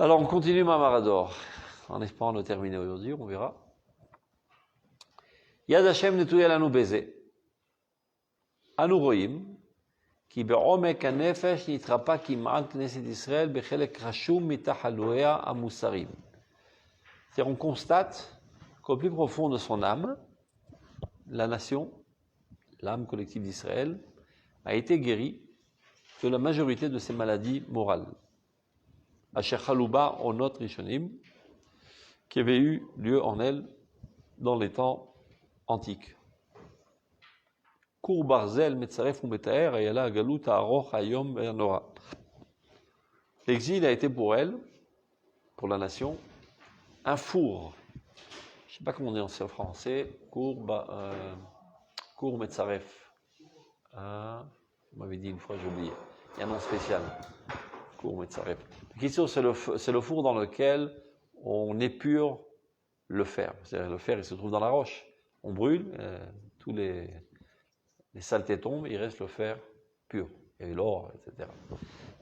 Alors, on continue Mamarador, en espérant le terminer aujourd'hui, on verra. Yad Hashem netouya lanu baiser. Anu roim, ki be'omek hanefesh nitrapa kim'at Knesset Israël bechelek rashum mitahalouea amusarim. C'est-à-dire, on constate qu'au plus profond de son âme, la nation, l'âme collective d'Israël, a été guérie de la majorité de ses maladies morales. Asher Chalouba Onot Rishonim, qui avait eu lieu en elle dans les temps antiques. Kour Barzel Metzaref Umetaer Ayala Galut Aroch Hayom Be'anora. L'exil a été pour elle, pour la nation, un four. Je ne sais pas comment on dit en français. Kour Metzaref. Vous m'avez dit une fois, j'ai oublié. Il y a un nom spécial. Kour Metzaref. C'est le four dans lequel on épure le fer. C'est-à-dire, le fer, il se trouve dans la roche. On brûle, tous les saletés tombent, il reste le fer pur. Et l'or, etc.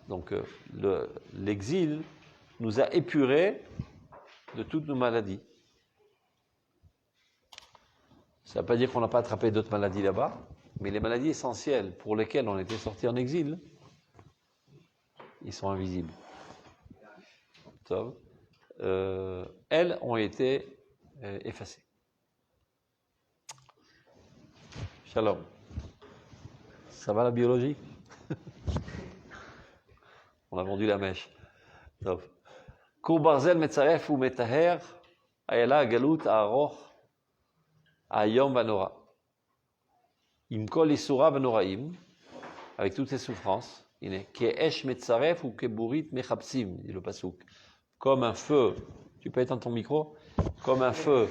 Donc, l'exil nous a épurés de toutes nos maladies. Ça ne veut pas dire qu'on n'a pas attrapé d'autres maladies là-bas, mais les maladies essentielles pour lesquelles on était sorti en exil, ils sont invisibles. Elles ont été effacées. Shalom. Ça va la biologie? On a vendu la mèche. Kour Barzel Metzaref ou Metaher Ayala Galut Aroch Ayom Vanora. Imkol Isura Vanoraim, avec toutes ces souffrances, Ke'esh Metzaref ou Keburit Mechapsim, dit le Passouk. Comme un feu, tu peux éteindre ton micro, comme un feu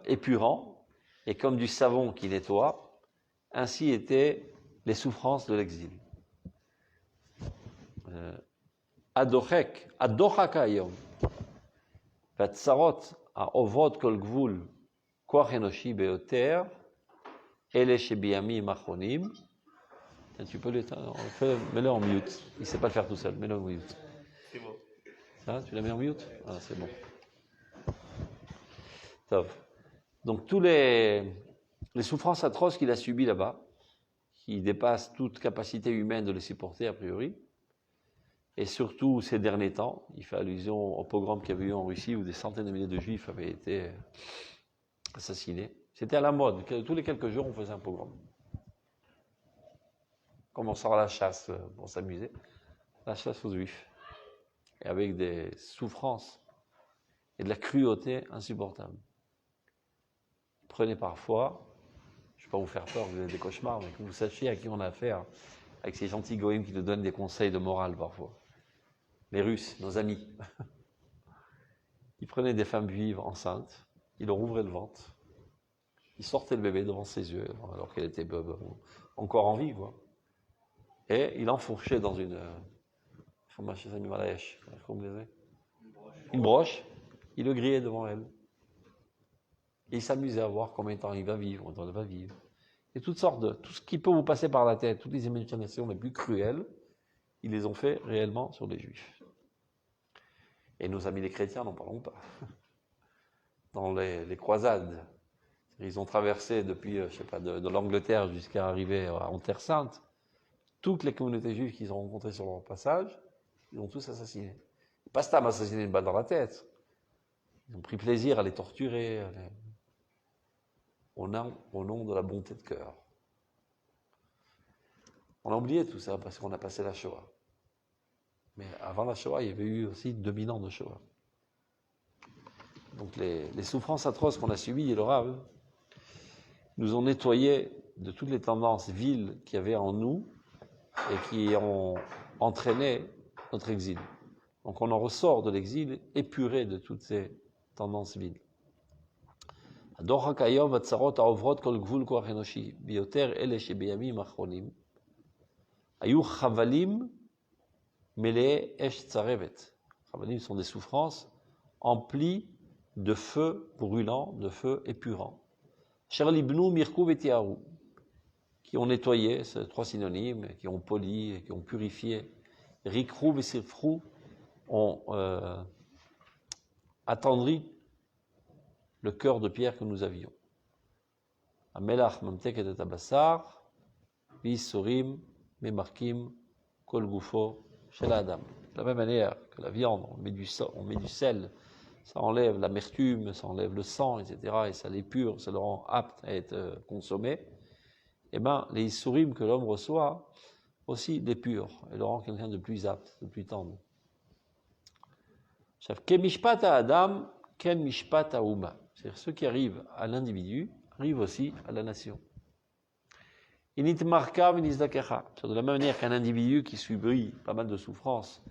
épurant et comme du savon qui nettoie, ainsi étaient les souffrances de l'exil. Adochek, Adochakayom, Vatsarot, Aovot Kol Gvul, Koach Enoshi Beoter, Ele Shebiamim Achronim. Tu peux l'éteindre, mets-le en mute. Il ne sait pas le faire tout seul, mets-le en mute. C'est bon. Ça, tu l'as mis en mute? Ah, c'est bon. Top. Donc, tous les souffrances atroces qu'il a subies là-bas, qui dépassent toute capacité humaine de les supporter a priori, et surtout ces derniers temps, il fait allusion au pogrom qu'il y avait eu en Russie où des centaines de milliers de juifs avaient été assassinés. C'était à la mode, tous les quelques jours on faisait un pogrom. Comme on sort à la chasse pour s'amuser, la chasse aux juifs. Et avec des souffrances et de la cruauté insupportable. Prenez parfois, je ne vais pas vous faire peur, vous avez des cauchemars, mais que vous sachiez à qui on a affaire, avec ces gentils goïms qui nous donnent des conseils de morale parfois. Les Russes, nos amis. Ils prenaient des femmes vives enceintes, ils leur ouvraient le ventre, ils sortaient le bébé devant ses yeux, alors qu'elle était encore en vie, quoi. Et ils l'enfourchaient dans une... une broche, il le grillait devant elle. Et il s'amusait à voir combien de temps il va vivre, combien de temps il va vivre. Et toutes sortes de... Tout ce qui peut vous passer par la tête, toutes les imaginations les plus cruelles, ils les ont fait réellement sur les Juifs. Et nos amis les chrétiens, n'en parlons pas. Dans les croisades, ils ont traversé depuis, je sais pas, de l'Angleterre jusqu'à arriver en Terre Sainte. Toutes les communautés juives qu'ils ont rencontrées sur leur passage, ils ont tous assassiné. Pas Stam assassiné une balle dans la tête. Ils ont pris plaisir à les torturer, au nom de la bonté de cœur. On a oublié tout ça parce qu'on a passé la Shoah. Mais avant la Shoah, il y avait eu aussi 2000 ans de Shoah. Donc les souffrances atroces qu'on a subies, et le Rav, nous ont nettoyés de toutes les tendances viles qu'il y avait en nous et qui ont entraîné notre exil. Donc on en ressort de l'exil épuré de toutes ces tendances viles. Chavalim sont des souffrances emplies de feu brûlant, de feu épurant. Sherlibnu mirku vetiaru, qui ont nettoyé, c'est trois synonymes, qui ont poli, qui ont purifié. Rikru vesifru, ont attendri le cœur de pierre que nous avions. Amelach mamtek et tabassar, Sorim, Memarkim, Kol Gufo, Shel Adam. De la même manière que la viande, on met du sel, ça enlève l'amertume, ça enlève le sang, etc. Et ça l'épure, ça le rend apte à être consommé. Et bien, les Isurim que l'homme reçoit aussi l'épure et le rend quelqu'un de plus apte, de plus tendre. Ke mishpat Adam, ken mishpat Uma. C'est-à-dire ceux qui arrivent à l'individu arrivent aussi à la nation. Initmarka v'nizdakecha. De la même manière qu'un individu qui subit pas mal de souffrances,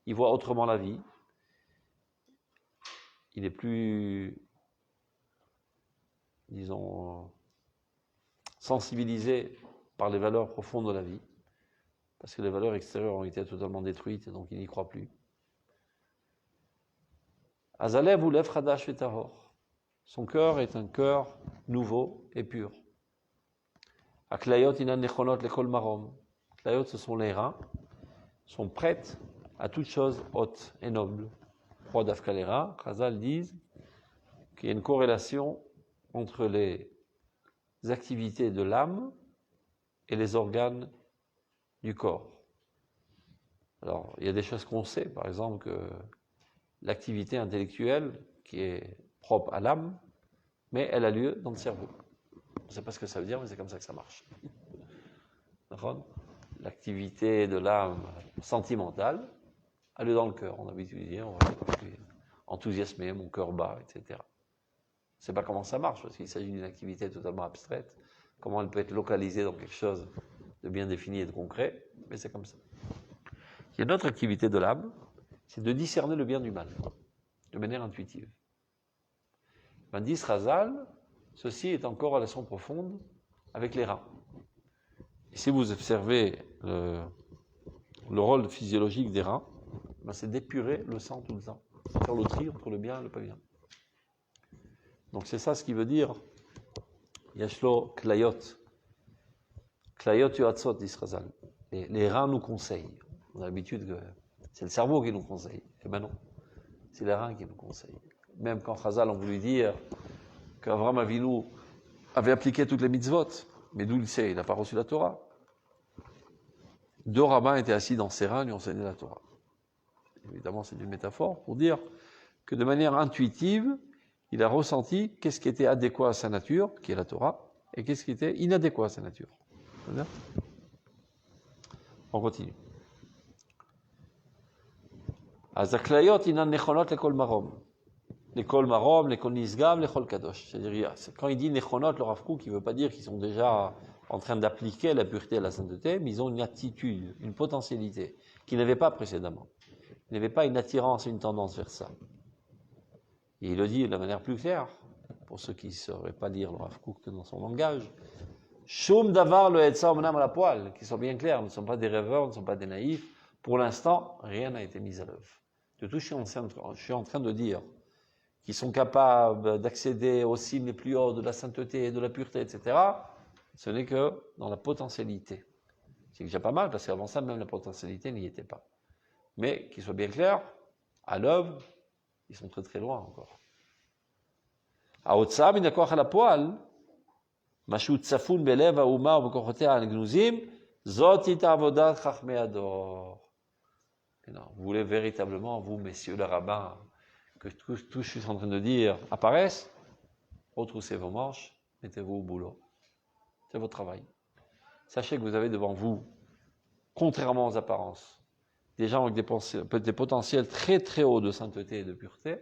il voit autrement la vie, il est plus, disons, sensibilisé par les valeurs profondes de la vie, parce que les valeurs extérieures ont été totalement détruites et donc il n'y croit plus. Azalev ou lev chadash vetahor. Son cœur est un cœur nouveau et pur. Aklayot inan nechonot lekol marom. Aklayot, ce sont les reins, sont prêtes à toute chose haute et noble. Roi d'Afkalera, Chazal disent qu'il y a une corrélation entre les activités de l'âme et les organes du corps. Alors, il y a des choses qu'on sait, par exemple que l'activité intellectuelle qui est propre à l'âme, mais elle a lieu dans le cerveau. Je ne sais pas ce que ça veut dire, mais c'est comme ça que ça marche. L'activité de l'âme sentimentale a lieu dans le cœur. On a l'habitude de dire, je suis enthousiasmé, mon cœur bat, etc. Je ne sais pas comment ça marche, parce qu'il s'agit d'une activité totalement abstraite. Comment elle peut être localisée dans quelque chose de bien défini et de concret, mais c'est comme ça. Il y a une autre activité de l'âme, c'est de discerner le bien du mal, de manière intuitive. Bandis Razal, ceci est en corrélation profonde avec les reins. Et si vous observez le rôle physiologique des reins, ben c'est d'épurer le sang tout le temps, faire le tri entre le bien et le pas bien. Donc c'est ça ce qui veut dire Yashlo Klayot. Klayot Yoatzot, dit Razal. Les reins nous conseillent. On a l'habitude que c'est le cerveau qui nous conseille. Eh ben non, c'est les reins qui nous conseillent. Même quand Razal ont voulu dire qu'Avram Avinu avait appliqué toutes les mitzvot, mais d'où il sait, il n'a pas reçu la Torah. Deux rabbins étaient assis dans ses reins, lui enseignaient la Torah. Évidemment, c'est une métaphore pour dire que de manière intuitive, il a ressenti qu'est-ce qui était adéquat à sa nature, qui est la Torah, et qu'est-ce qui était inadéquat à sa nature. On continue. Azaklayot inan nechonot lekol marom. L'école marom, l'école nisgam, l'école kadosh. C'est-à-dire, quand il dit nechonot, le Rav Kook, il ne veut pas dire qu'ils sont déjà en train d'appliquer la pureté et la sainteté, mais ils ont une attitude, une potentialité qu'ils n'avaient pas précédemment. Ils n'avaient pas une attirance et une tendance vers ça. Et il le dit de la manière plus claire, pour ceux qui ne sauraient pas lire le Rav Kook dans son langage. Shum davar le etza omnam à la poêle, qu'ils soient bien clairs, ne sont pas des rêveurs, ne sont pas des naïfs. Pour l'instant, rien n'a été mis à l'œuvre. De tout, je suis en train de dire qu'ils sont capables d'accéder aux cimes les plus hautes de la sainteté, de la pureté, etc., ce n'est que dans la potentialité. C'est déjà pas mal, parce qu'avant ça, même la potentialité n'y était pas. Mais, qu'il soit bien clair, à l'œuvre, ils sont très très loin encore. Aotsam, inakoach à la poêle, mashut safoun belev aouma ou bekochotea angnuzim, zotit avodat chachmei ador. Vous voulez véritablement, vous, messieurs les rabbins, que tout ce que je suis en train de dire apparaisse, retroussez vos manches, mettez-vous au boulot. C'est votre travail. Sachez que vous avez devant vous, contrairement aux apparences, des gens avec des potentiels très très hauts de sainteté et de pureté,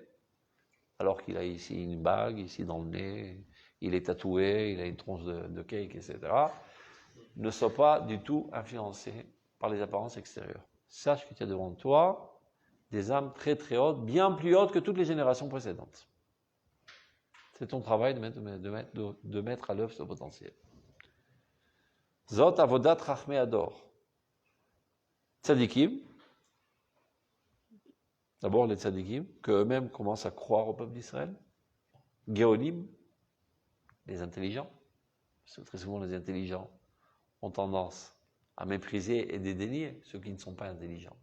alors qu'il a ici une bague, ici dans le nez, il est tatoué, il a une tronche de cake, etc., ne soient pas du tout influencés par les apparences extérieures. Sache que tu as devant toi des âmes très très hautes, bien plus hautes que toutes les générations précédentes. C'est ton travail de mettre à l'œuvre ce potentiel. Zot avodat chachmei ador. Tzadikim, d'abord les tzadikim, qu'eux-mêmes commencent à croire au peuple d'Israël. Géonim, les intelligents. Parce que très souvent les intelligents ont tendance à mépriser et dédaigner ceux qui ne sont pas intelligents.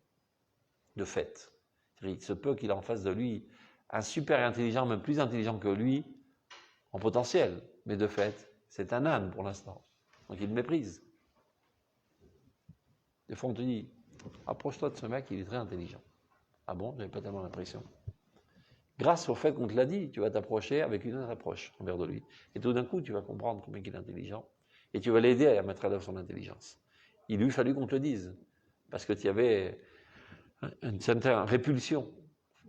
De fait. Il se peut qu'il a en face de lui un super intelligent, même plus intelligent que lui, en potentiel. Mais de fait, c'est un âne pour l'instant. Donc il le méprise. Des fois, on te dit, approche-toi de ce mec, il est très intelligent. Ah bon, j'avais pas tellement l'impression. Grâce au fait qu'on te l'a dit, tu vas t'approcher avec une autre approche envers de lui. Et tout d'un coup, tu vas comprendre combien il est intelligent. Et tu vas l'aider à mettre à l'œuvre son intelligence. Il lui fallu qu'on te le dise. Parce que tu avais une certaine répulsion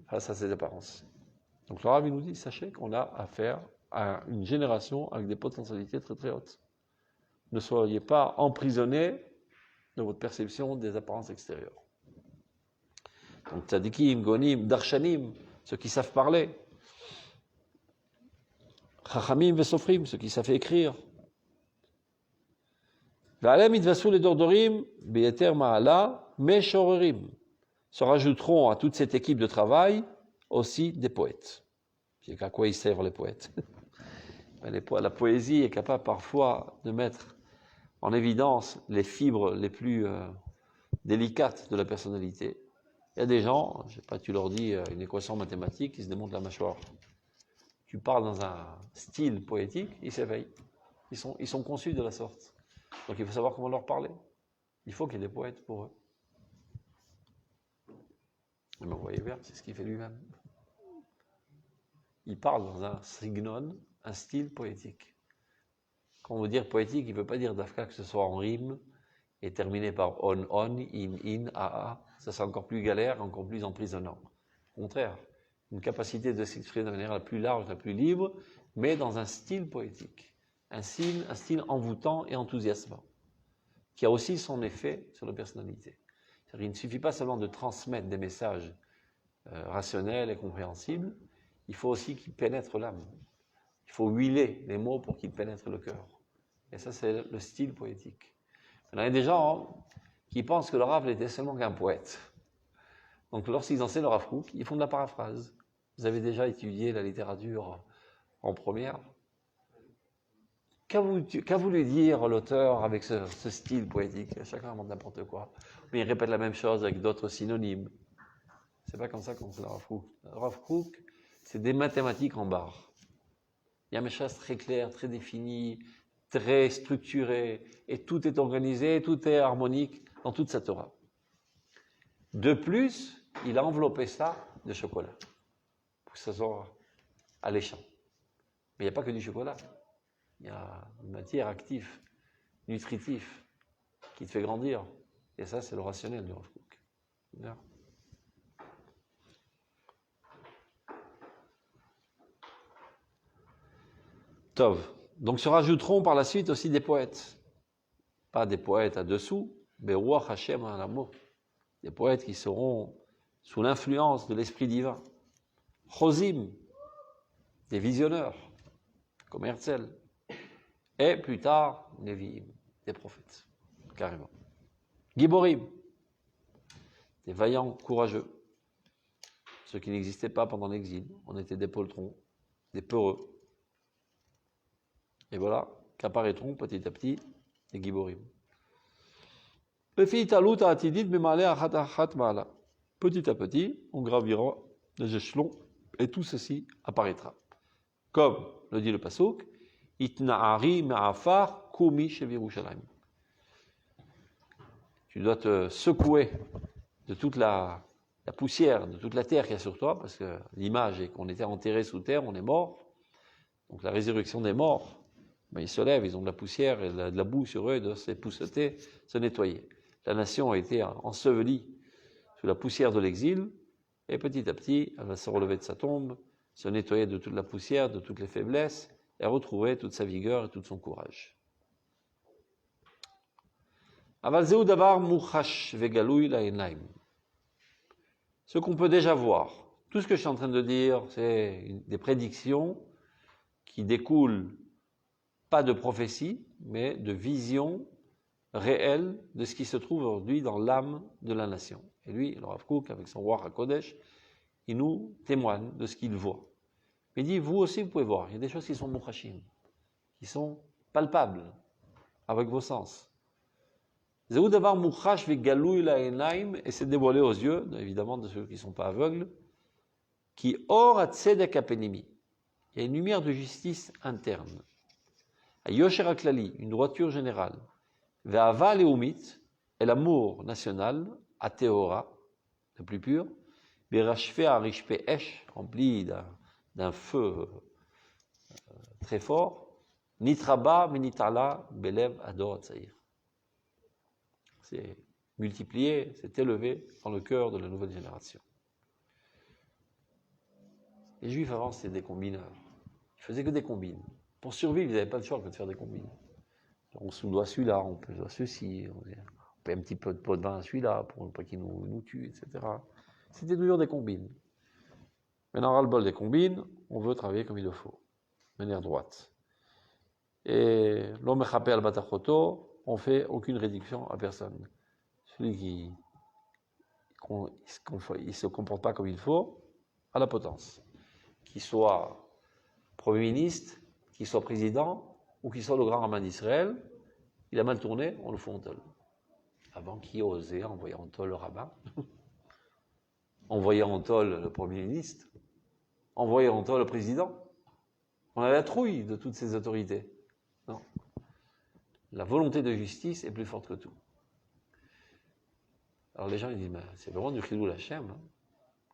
face à ses apparences. Donc le Rav nous dit, sachez qu'on a affaire à une génération avec des potentialités très très hautes. Ne soyez pas emprisonnés de votre perception des apparences extérieures. Donc tzadikim, gonim, darshanim, ceux qui savent parler. Chachamim vesofrim, ceux qui savent écrire. V'alem idvasu les dordorim, beyeter ma'ala, meshorerim. Se rajouteront à toute cette équipe de travail aussi des poètes. C'est qu'à quoi ils servent les poètes. La poésie est capable parfois de mettre en évidence les fibres les plus délicates de la personnalité. Il y a des gens, je sais pas, tu leur dis une équation mathématique, ils se démontent la mâchoire. Tu parles dans un style poétique, ils s'éveillent. Ils sont conçus de la sorte. Donc il faut savoir comment leur parler. Il faut qu'il y ait des poètes pour eux. Mais vous voyez bien, c'est ce qu'il fait lui-même. Il parle dans un signon, un style poétique. Quand on veut dire poétique, il ne veut pas dire d'Afka que ce soit en rime et terminé par on, in, a. Ça c'est encore plus galère, encore plus emprisonnant. Au contraire, une capacité de s'exprimer de manière la plus large, la plus libre, mais dans un style poétique. Un style envoûtant et enthousiasmant, qui a aussi son effet sur la personnalité. C'est-à-dire, il ne suffit pas seulement de transmettre des messages rationnels et compréhensibles, il faut aussi qu'ils pénètrent l'âme. Il faut huiler les mots pour qu'ils pénètrent le cœur. Et ça, c'est le style poétique. Il y a des gens qui pensent que le Rav n'était seulement qu'un poète. Donc, lorsqu'ils enseignent le Rav Kook, ils font de la paraphrase. Vous avez déjà étudié la littérature en première. Qu'a voulu dire l'auteur avec ce style poétique? Chacun invente n'importe quoi. Mais il répète la même chose avec d'autres synonymes. C'est pas comme ça qu'on fait le Rav Kook. Le Rav Kook, c'est des mathématiques en barre. Il y a un message très clair, très défini, très structuré, et tout est organisé, tout est harmonique dans toute sa Torah. De plus, il a enveloppé ça de chocolat, pour que ça soit alléchant. Mais il n'y a pas que du chocolat. Il y a une matière active, nutritive, qui te fait grandir. Et ça, c'est le rationnel du Rav Kook. Bien. Tov. Donc se rajouteront par la suite aussi des poètes. Pas des poètes à dessous, mais Ruach Hashem à l'amour. Des poètes qui seront sous l'influence de l'Esprit divin. Chosim, des visionneurs, comme Herzl. Et plus tard, Nevi'im, des prophètes, carrément. Giborim, des vaillants courageux. Ceux qui n'existaient pas pendant l'exil. On était des poltrons, des peureux. Et voilà qu'apparaîtront petit à petit les Giborim. Petit à petit, on gravira les échelons et tout ceci apparaîtra. Comme le dit le Pasuk, Itna'ari ma'afar kumi shevirushalayim. Tu dois te secouer de toute la poussière, de toute la terre qu'il y a sur toi, parce que l'image est qu'on était enterré sous terre, on est mort. Donc la résurrection des morts, ils se lèvent, ils ont de la poussière et de la boue sur eux, de s'épousseter, se nettoyer. La nation a été ensevelie sous la poussière de l'exil, et petit à petit, elle va se relever de sa tombe, se nettoyer de toute la poussière, de toutes les faiblesses, et retrouver toute sa vigueur et tout son courage. Ce qu'on peut déjà voir, tout ce que je suis en train de dire, c'est des prédictions qui découlent pas de prophétie, mais de vision réelle de ce qui se trouve aujourd'hui dans l'âme de la nation. Et lui, le Rav Kook, avec son roi HaKodesh, il nous témoigne de ce qu'il voit. Il dit, vous aussi, vous pouvez voir. Il y a des choses qui sont mouchachim, qui sont palpables, avec vos sens. Zéou davar mouchash vegalou la'enaim, et c'est dévoilé aux yeux, évidemment, de ceux qui ne sont pas aveugles, qui or atzedek apenimi. Il y a une lumière de justice interne. Yosher aklali, une droiture générale. Ve'ava leumit, et l'amour national, ateora, le plus pur. Ve'rashfe arishpe esh, rempli d'un feu très fort. Nitraba minitala belev ador atzaïr. C'est multiplié, c'est élevé dans le cœur de la nouvelle génération. Les Juifs avant, c'était des combineurs. Ils faisaient que des combines. Pour survivre, ils n'avaient pas le choix que de faire des combines. On se doit celui-là, on peut ceci, on paie un petit peu de pot de vin à celui-là pour ne pas qu'il nous tue, etc. C'était toujours des combines. Maintenant, ras-le-bol des combines, on veut travailler comme il le faut, de manière droite. Et l'homme échappé al batachoto, on ne fait aucune réduction à personne. Celui qui ne se comporte pas comme il faut, à la potence. Qu'il soit Premier ministre, qu'il soit président, ou qu'il soit le grand rabbin d'Israël, il a mal tourné, on le fout en tôle. Avant, qui osait envoyer en tôle le rabbin, envoyer en tôle le Premier ministre, envoyer en tôle le président. On a la trouille de toutes ces autorités. Non. La volonté de justice est plus forte que tout. Alors les gens ils disent, mais c'est vraiment du Chilou Lachem. Hein.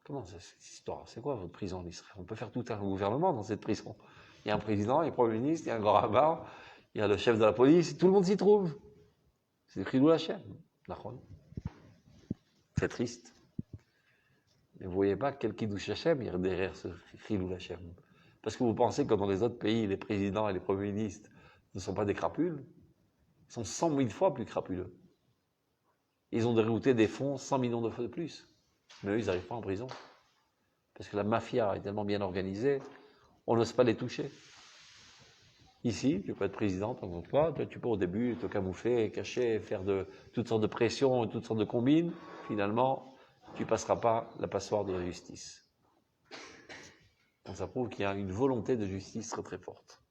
Comment c'est cette histoire? C'est quoi votre prison en Israël? On peut faire tout un gouvernement dans cette prison. Il y a un président, il y a un premier ministre, il y a un grand rabbin, il y a le chef de la police, tout le monde s'y trouve. C'est du Chilou Lachem. C'est triste. Mais vous ne voyez pas quel Kiddush Hashem il y a derrière ce Chilou Lachem. Parce que vous pensez que dans les autres pays, les présidents et les premiers ministres ne sont pas des crapules. Ils sont 100 000 fois plus crapuleux. Ils ont dérouté des fonds 100 millions de fois de plus. Mais eux, ils n'arrivent pas en prison. Parce que la mafia est tellement bien organisée, on n'ose pas les toucher. Ici, tu peux être président, tant que toi, tu peux au début te camoufler, cacher, faire toutes sortes de pressions, toutes sortes de combines. Finalement, tu ne passeras pas la passoire de la justice. Donc ça prouve qu'il y a une volonté de justice très très forte.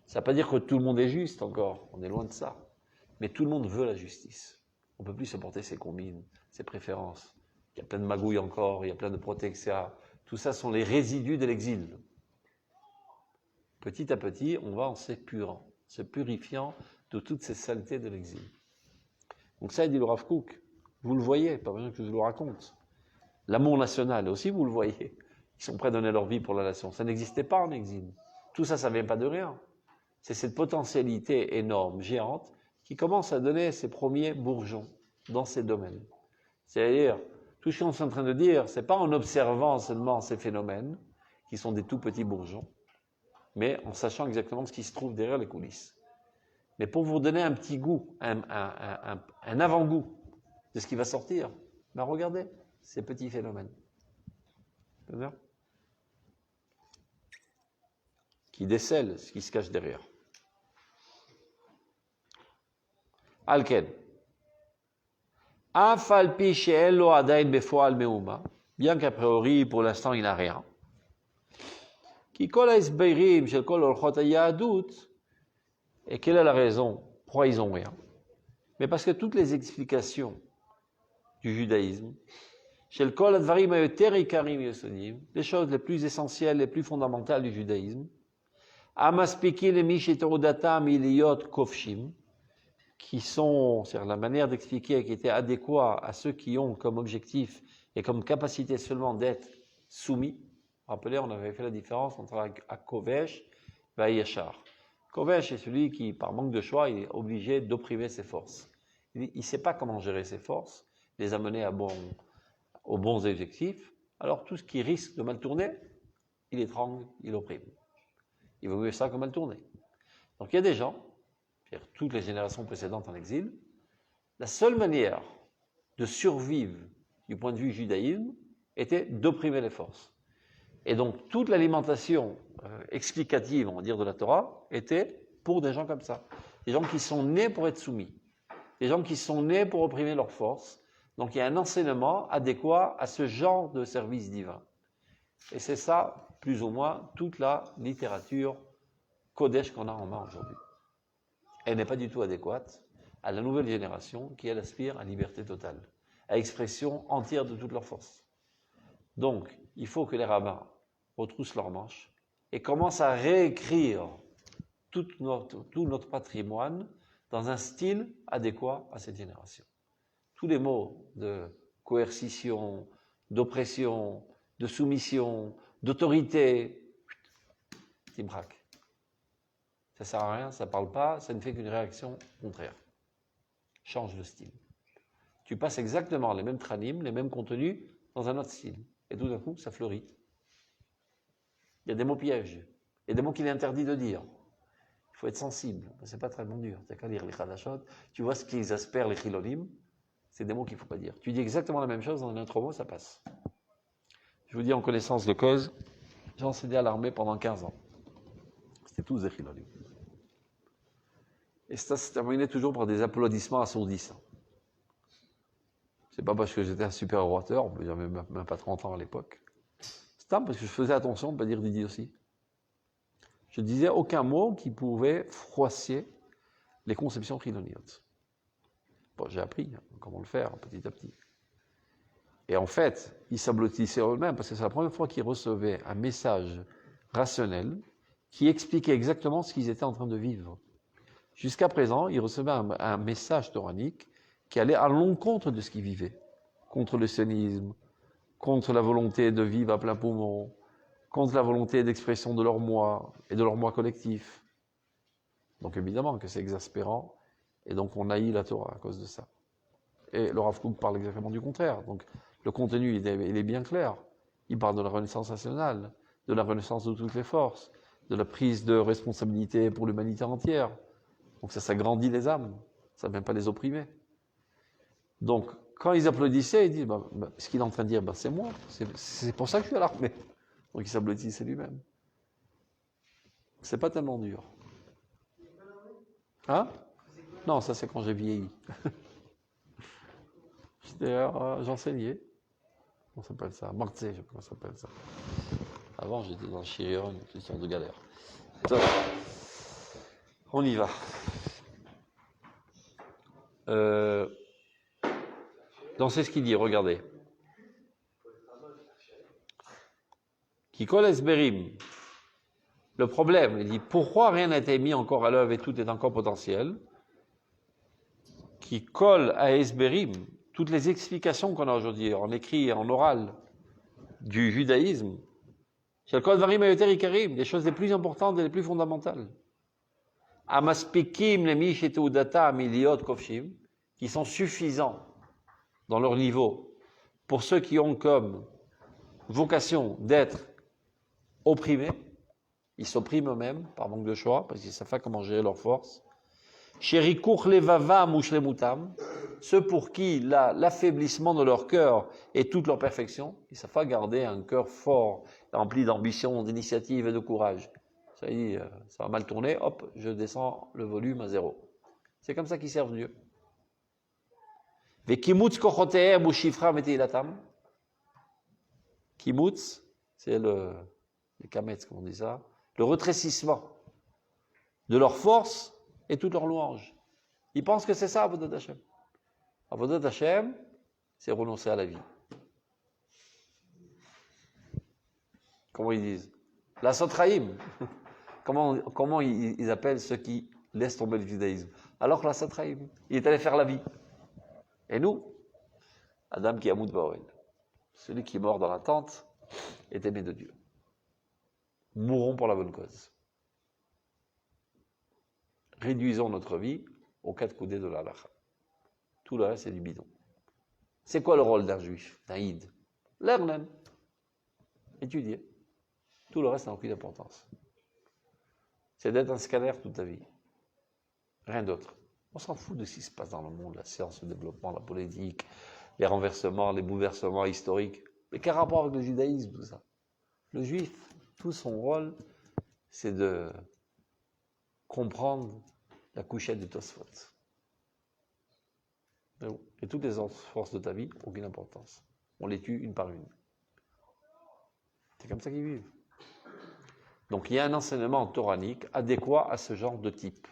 Ça ne veut pas dire que tout le monde est juste encore, on est loin de ça. Mais tout le monde veut la justice. On ne peut plus supporter ses combines, ses préférences. Il y a plein de magouilles encore, il y a plein de protection. Tout ça sont les résidus de l'exil. Petit à petit, on va en s'épurant, se purifiant de toutes ces saletés de l'exil. Donc ça, il dit le Rav Kook, vous le voyez, pas besoin que je vous le raconte. L'amour national aussi, vous le voyez. Ils sont prêts à donner leur vie pour la nation. Ça n'existait pas en exil. Tout ça, ça ne vient pas de rien. C'est cette potentialité énorme, géante, qui commence à donner ses premiers bourgeons dans ces domaines. C'est-à-dire, tout ce qu'on est en train de dire, ce n'est pas en observant seulement ces phénomènes, qui sont des tout petits bourgeons, mais en sachant exactement ce qui se trouve derrière les coulisses. Mais pour vous donner un petit goût, un avant-goût de ce qui va sortir, ben regardez ces petits phénomènes. C'est-à-dire qui décèlent ce qui se cache derrière. Alken. Afalpi she'elo adain befoal meuma, bien qu'a priori, pour l'instant, il n'a rien. Qui kol ha'esbeirim shel kol orchot ha'yahadut, et quelle est la raison? Pourquoi ils n'ont rien? Mais parce que toutes les explications du judaïsme, shel kol ha'dvarim ha'yoter ikarim yosodim, les choses les plus essentielles, les plus fondamentales du judaïsme, amaspiki le mishetorodatam iliyot kofshim, qui sont, c'est-à-dire la manière d'expliquer qui était adéquat à ceux qui ont comme objectif et comme capacité seulement d'être soumis. Rappelez, on avait fait la différence entre Kovesh et Yachar. Kovesh est celui qui, par manque de choix, il est obligé d'opprimer ses forces. Il ne sait pas comment gérer ses forces, les amener aux bons objectifs. Alors tout ce qui risque de mal tourner, il étrangle, il opprime. Il vaut mieux ça que mal tourner. Donc il y a des gens, toutes les générations précédentes en exil, la seule manière de survivre du point de vue judaïsme était d'opprimer les forces. Et donc toute l'alimentation explicative, on va dire, de la Torah était pour des gens comme ça. Des gens qui sont nés pour être soumis. Des gens qui sont nés pour opprimer leurs forces. Donc il y a un enseignement adéquat à ce genre de service divin. Et c'est ça, plus ou moins, toute la littérature Kodesh qu'on a en main aujourd'hui. Elle n'est pas du tout adéquate à la nouvelle génération qui, elle, aspire à liberté totale, à expression entière de toute leur force. Donc, il faut que les rabbins retroussent leurs manches et commencent à réécrire tout notre patrimoine dans un style adéquat à cette génération. Tous les mots de coercition, d'oppression, de soumission, d'autorité, timbraque. Ça ne sert à rien, ça ne parle pas, ça ne fait qu'une réaction contraire. Change de style. Tu passes exactement les mêmes tranim, les mêmes contenus dans un autre style. Et tout d'un coup, ça fleurit. Il y a des mots pièges. Il y a des mots qu'il est interdit de dire. Il faut être sensible. C'est pas très dur. Tu n'as qu'à lire les Chadashot. Tu vois ce qui exaspère les Chilonim. C'est des mots qu'il ne faut pas dire. Tu dis exactement la même chose dans un autre mot, ça passe. Je vous dis en connaissance de cause, j'ai enseigné à l'armée pendant 15 ans. C'était tous des Chilonim. Et ça se terminait toujours par des applaudissements assourdissants. C'est pas parce que j'étais un super orateur, j'avais même pas 30 ans à l'époque. C'est parce que je faisais attention de ne pas dire d'idiotie. Je disais aucun mot qui pouvait froisser les conceptions chiloniotes. Bon, j'ai appris comment le faire petit à petit. Et en fait, ils s'abloutissaient eux-mêmes parce que c'est la première fois qu'ils recevaient un message rationnel qui expliquait exactement ce qu'ils étaient en train de vivre. Jusqu'à présent, ils recevaient un message toranique qui allait à l'encontre de ce qu'ils vivaient, contre le sionisme, contre la volonté de vivre à plein poumon, contre la volonté d'expression de leur moi et de leur moi collectif. Donc évidemment que c'est exaspérant, et donc on haït la Torah à cause de ça. Et le Rav Kook parle exactement du contraire. Donc le contenu, il est bien clair. Il parle de la renaissance nationale, de la renaissance de toutes les forces, de la prise de responsabilité pour l'humanité entière. Donc ça s'agrandit les âmes, ça ne vient pas les opprimer. Donc quand ils applaudissaient, ils disent, ce qu'il est en train de dire, c'est moi, c'est pour ça que je suis à l'armée. Donc il s'applaudissait lui-même. C'est pas tellement dur. Hein? Non, ça c'est quand j'ai vieilli. J'enseignais. Comment ça s'appelle ça? Martse, je sais pas comment ça s'appelle ça. Avant j'étais dans le Chirion, une sorte de galère. Donc, on y va. Donc c'est ce qu'il dit, regardez. Qui colle Esberim. Le problème, il dit, pourquoi rien n'a été mis encore à l'œuvre et tout est encore potentiel? Qui colle à Esberim, toutes les explications qu'on a aujourd'hui, en écrit et en oral, du judaïsme, des choses les plus importantes et les plus fondamentales. Amaspikim lemi sheteudata miliot kofshim, qui sont suffisants dans leur niveau pour ceux qui ont comme vocation d'être opprimés. Ils s'oppriment eux-mêmes par manque de choix, parce qu'ils ne savent pas comment gérer leurs forces. Sherikuch levava mushlemutam, ceux pour qui l'affaiblissement de leur cœur est toute leur perfection, ils ne savent pas garder un cœur fort, rempli d'ambition, d'initiative et de courage. Ça dit, ça va mal tourner, hop, je descends le volume à 0. C'est comme ça qu'ils servent Dieu. Vekimutz kochotehem ushifram et ilatam. Kimutz, c'est les kametz, comme on dit ça, le retrécissement de leur force et toute leur louange. Ils pensent que c'est ça, Avodat Hashem. Avodat Hashem, c'est renoncer à la vie. Comment ils disent? La Sotraïm. Comment ils appellent ceux qui laissent tomber le judaïsme? Alors que la Sotraïm, il est allé faire la vie. Et nous, Adam qui amoud Baoel, celui qui est mort dans la tente, est aimé de Dieu. Mourons pour la bonne cause. Réduisons notre vie aux 4 coudées de l'halakha. Tout le reste, c'est du bidon. C'est quoi le rôle d'un juif, d'un id? Lernen. Étudier. Tout le reste n'a aucune importance. C'est d'être un scanner toute ta vie. Rien d'autre. On s'en fout de ce qui se passe dans le monde, la science, le développement, la politique, les renversements, les bouleversements historiques. Mais quel rapport avec le judaïsme, tout ça? Le juif, tout son rôle, c'est de comprendre la couchette de Tosfot. Et toutes les autres forces de ta vie, aucune importance. On les tue une par une. C'est comme ça qu'ils vivent. Donc il y a un enseignement toranique adéquat à ce genre de type,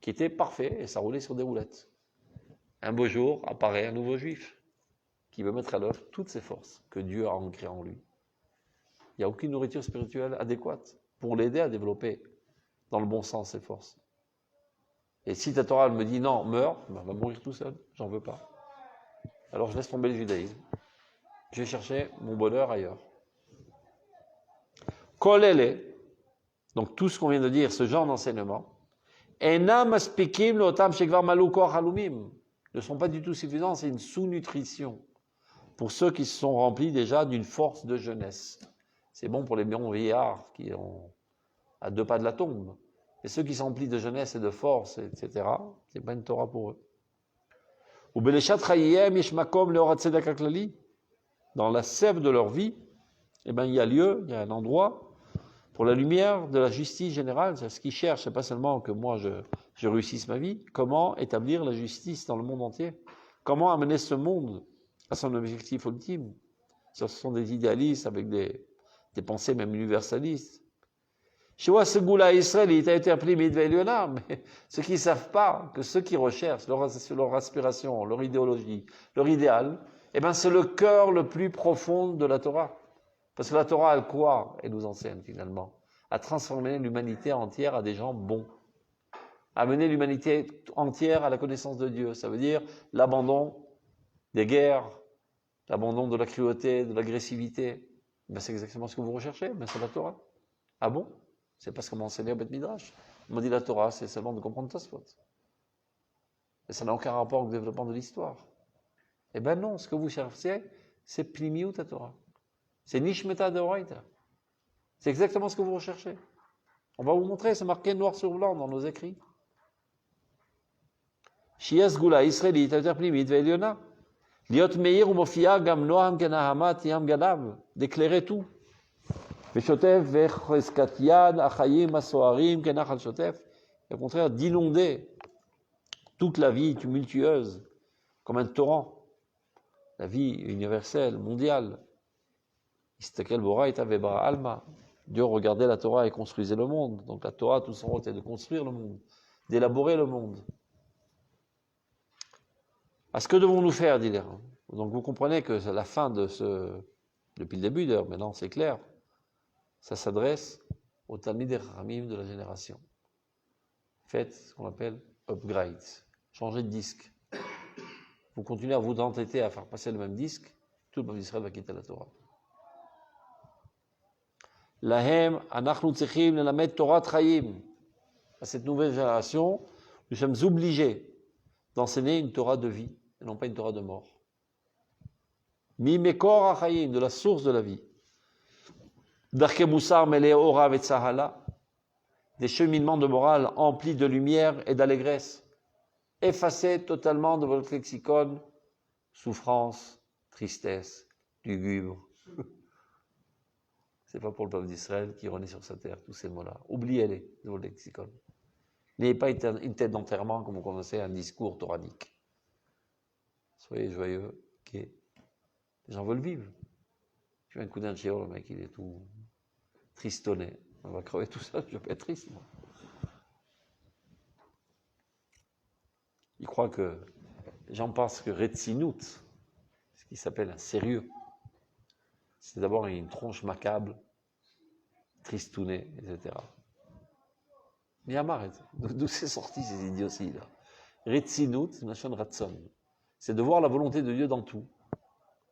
qui était parfait et ça roulait sur des roulettes. un beau jour apparaît un nouveau juif qui veut mettre à l'œuvre toutes ses forces que Dieu a ancrées en lui. Il n'y a aucune nourriture spirituelle adéquate pour l'aider à développer dans le bon sens ses forces. Et si ta Torah me dit non, meurs, ben, va mourir tout seul, j'en veux pas. Alors je laisse tomber le judaïsme. Je vais chercher mon bonheur ailleurs. Kolele, donc tout ce qu'on vient de dire, ce genre d'enseignement, enam aspikim lotam shekvar malu koach halumim, ne sont pas du tout suffisants, c'est une sous-nutrition pour ceux qui se sont remplis déjà d'une force de jeunesse. C'est bon pour les bons vieillards qui ont à 2 pas de la tombe. Et ceux qui sont remplis de jeunesse et de force, etc., c'est pas une Torah pour eux. Dans la sève de leur vie, eh ben, il y a lieu, il y a un endroit pour la lumière de la justice générale. C'est ce qu'ils cherchent, c'est pas seulement que moi je réussisse ma vie, comment établir la justice dans le monde entier, comment amener ce monde à son objectif ultime. Ce sont des idéalistes avec des pensées même universalistes. Chez moi, ce goût-là, Israël, il a été appelé Midveiliona, mais ceux qui ne savent pas que ceux qui recherchent leur aspiration, leur idéologie, leur idéal, eh ben, c'est le cœur le plus profond de la Torah. Parce que la Torah, elle quoi? Elle nous enseigne finalement à transformer l'humanité entière à des gens bons. À mener l'humanité entière à la connaissance de Dieu. Ça veut dire l'abandon des guerres, l'abandon de la cruauté, de l'agressivité. Ben, c'est exactement ce que vous recherchez, mais c'est la Torah. Ah bon? C'est parce qu'on m'a enseigné au Beth Midrash. On m'a dit la Torah, c'est seulement de comprendre Tosfot. Et ça n'a aucun rapport avec le développement de l'histoire. Eh bien non, ce que vous cherchez, c'est Plimiut à Torah. C'est Nishmeta de Horaïta. C'est exactement ce que vous recherchez. On va vous montrer, c'est marqué noir sur blanc dans nos écrits. Shias Gula, Israéli, Tater Plimit, Veiliona. Liot Meir ou Mofia, Gam Noam, Kenahamat, Yam Galav. D'éclairer tout. Veshotef, Vecheskat Yad, Achayim, Asoarim, Kenach al Shotef. Et au contraire, d'inonder toute la vie tumultueuse, comme un torrent. La vie universelle, mondiale. Istakel Bora et Avebra Alma. Dieu regardait la Torah et construisait le monde. Donc la Torah, tout son rôle, c'est de construire le monde, d'élaborer le monde. À ce que devons-nous faire, dit-il. Donc vous comprenez que c'est la fin de ce, depuis le début d'ailleurs, maintenant c'est clair, ça s'adresse aux Talmidei Chachamim de la génération. Faites ce qu'on appelle upgrade, changez de disque. Vous continuez à vous entêter à faire passer le même disque, tout le peuple d'Israël va quitter la Torah. Lahem, anachnu tzrichim lelamed Torah Chaim. À cette nouvelle génération, nous sommes obligés d'enseigner une Torah de vie, et non pas une Torah de mort. Mi mekor hachayim, de la source de la vie. Darke Moussar meleh orav et tzahala, des cheminements de morale emplis de lumière et d'allégresse. Effacez totalement de votre lexicon souffrance, tristesse, lugubre. C'est pas pour le peuple d'Israël qui renaît sur sa terre, tous ces mots-là. Oubliez-les de votre lexicon. N'ayez pas une tête d'enterrement comme vous connaissez un discours toranique. Soyez joyeux, ok. Les gens veulent vivre. Tu fais un coup d'un chiot, le mec il est tout tristonné. On va crever tout ça, je vais pas être triste, moi. Il croit que, j'en pense que Retzinout, ce qui s'appelle un sérieux, c'est d'abord une tronche macabre, tristounée, etc. Mais arrête, d'où c'est sorti ces idioties-là? Retzinout, c'est Nashon Ratson. C'est de voir la volonté de Dieu dans tout.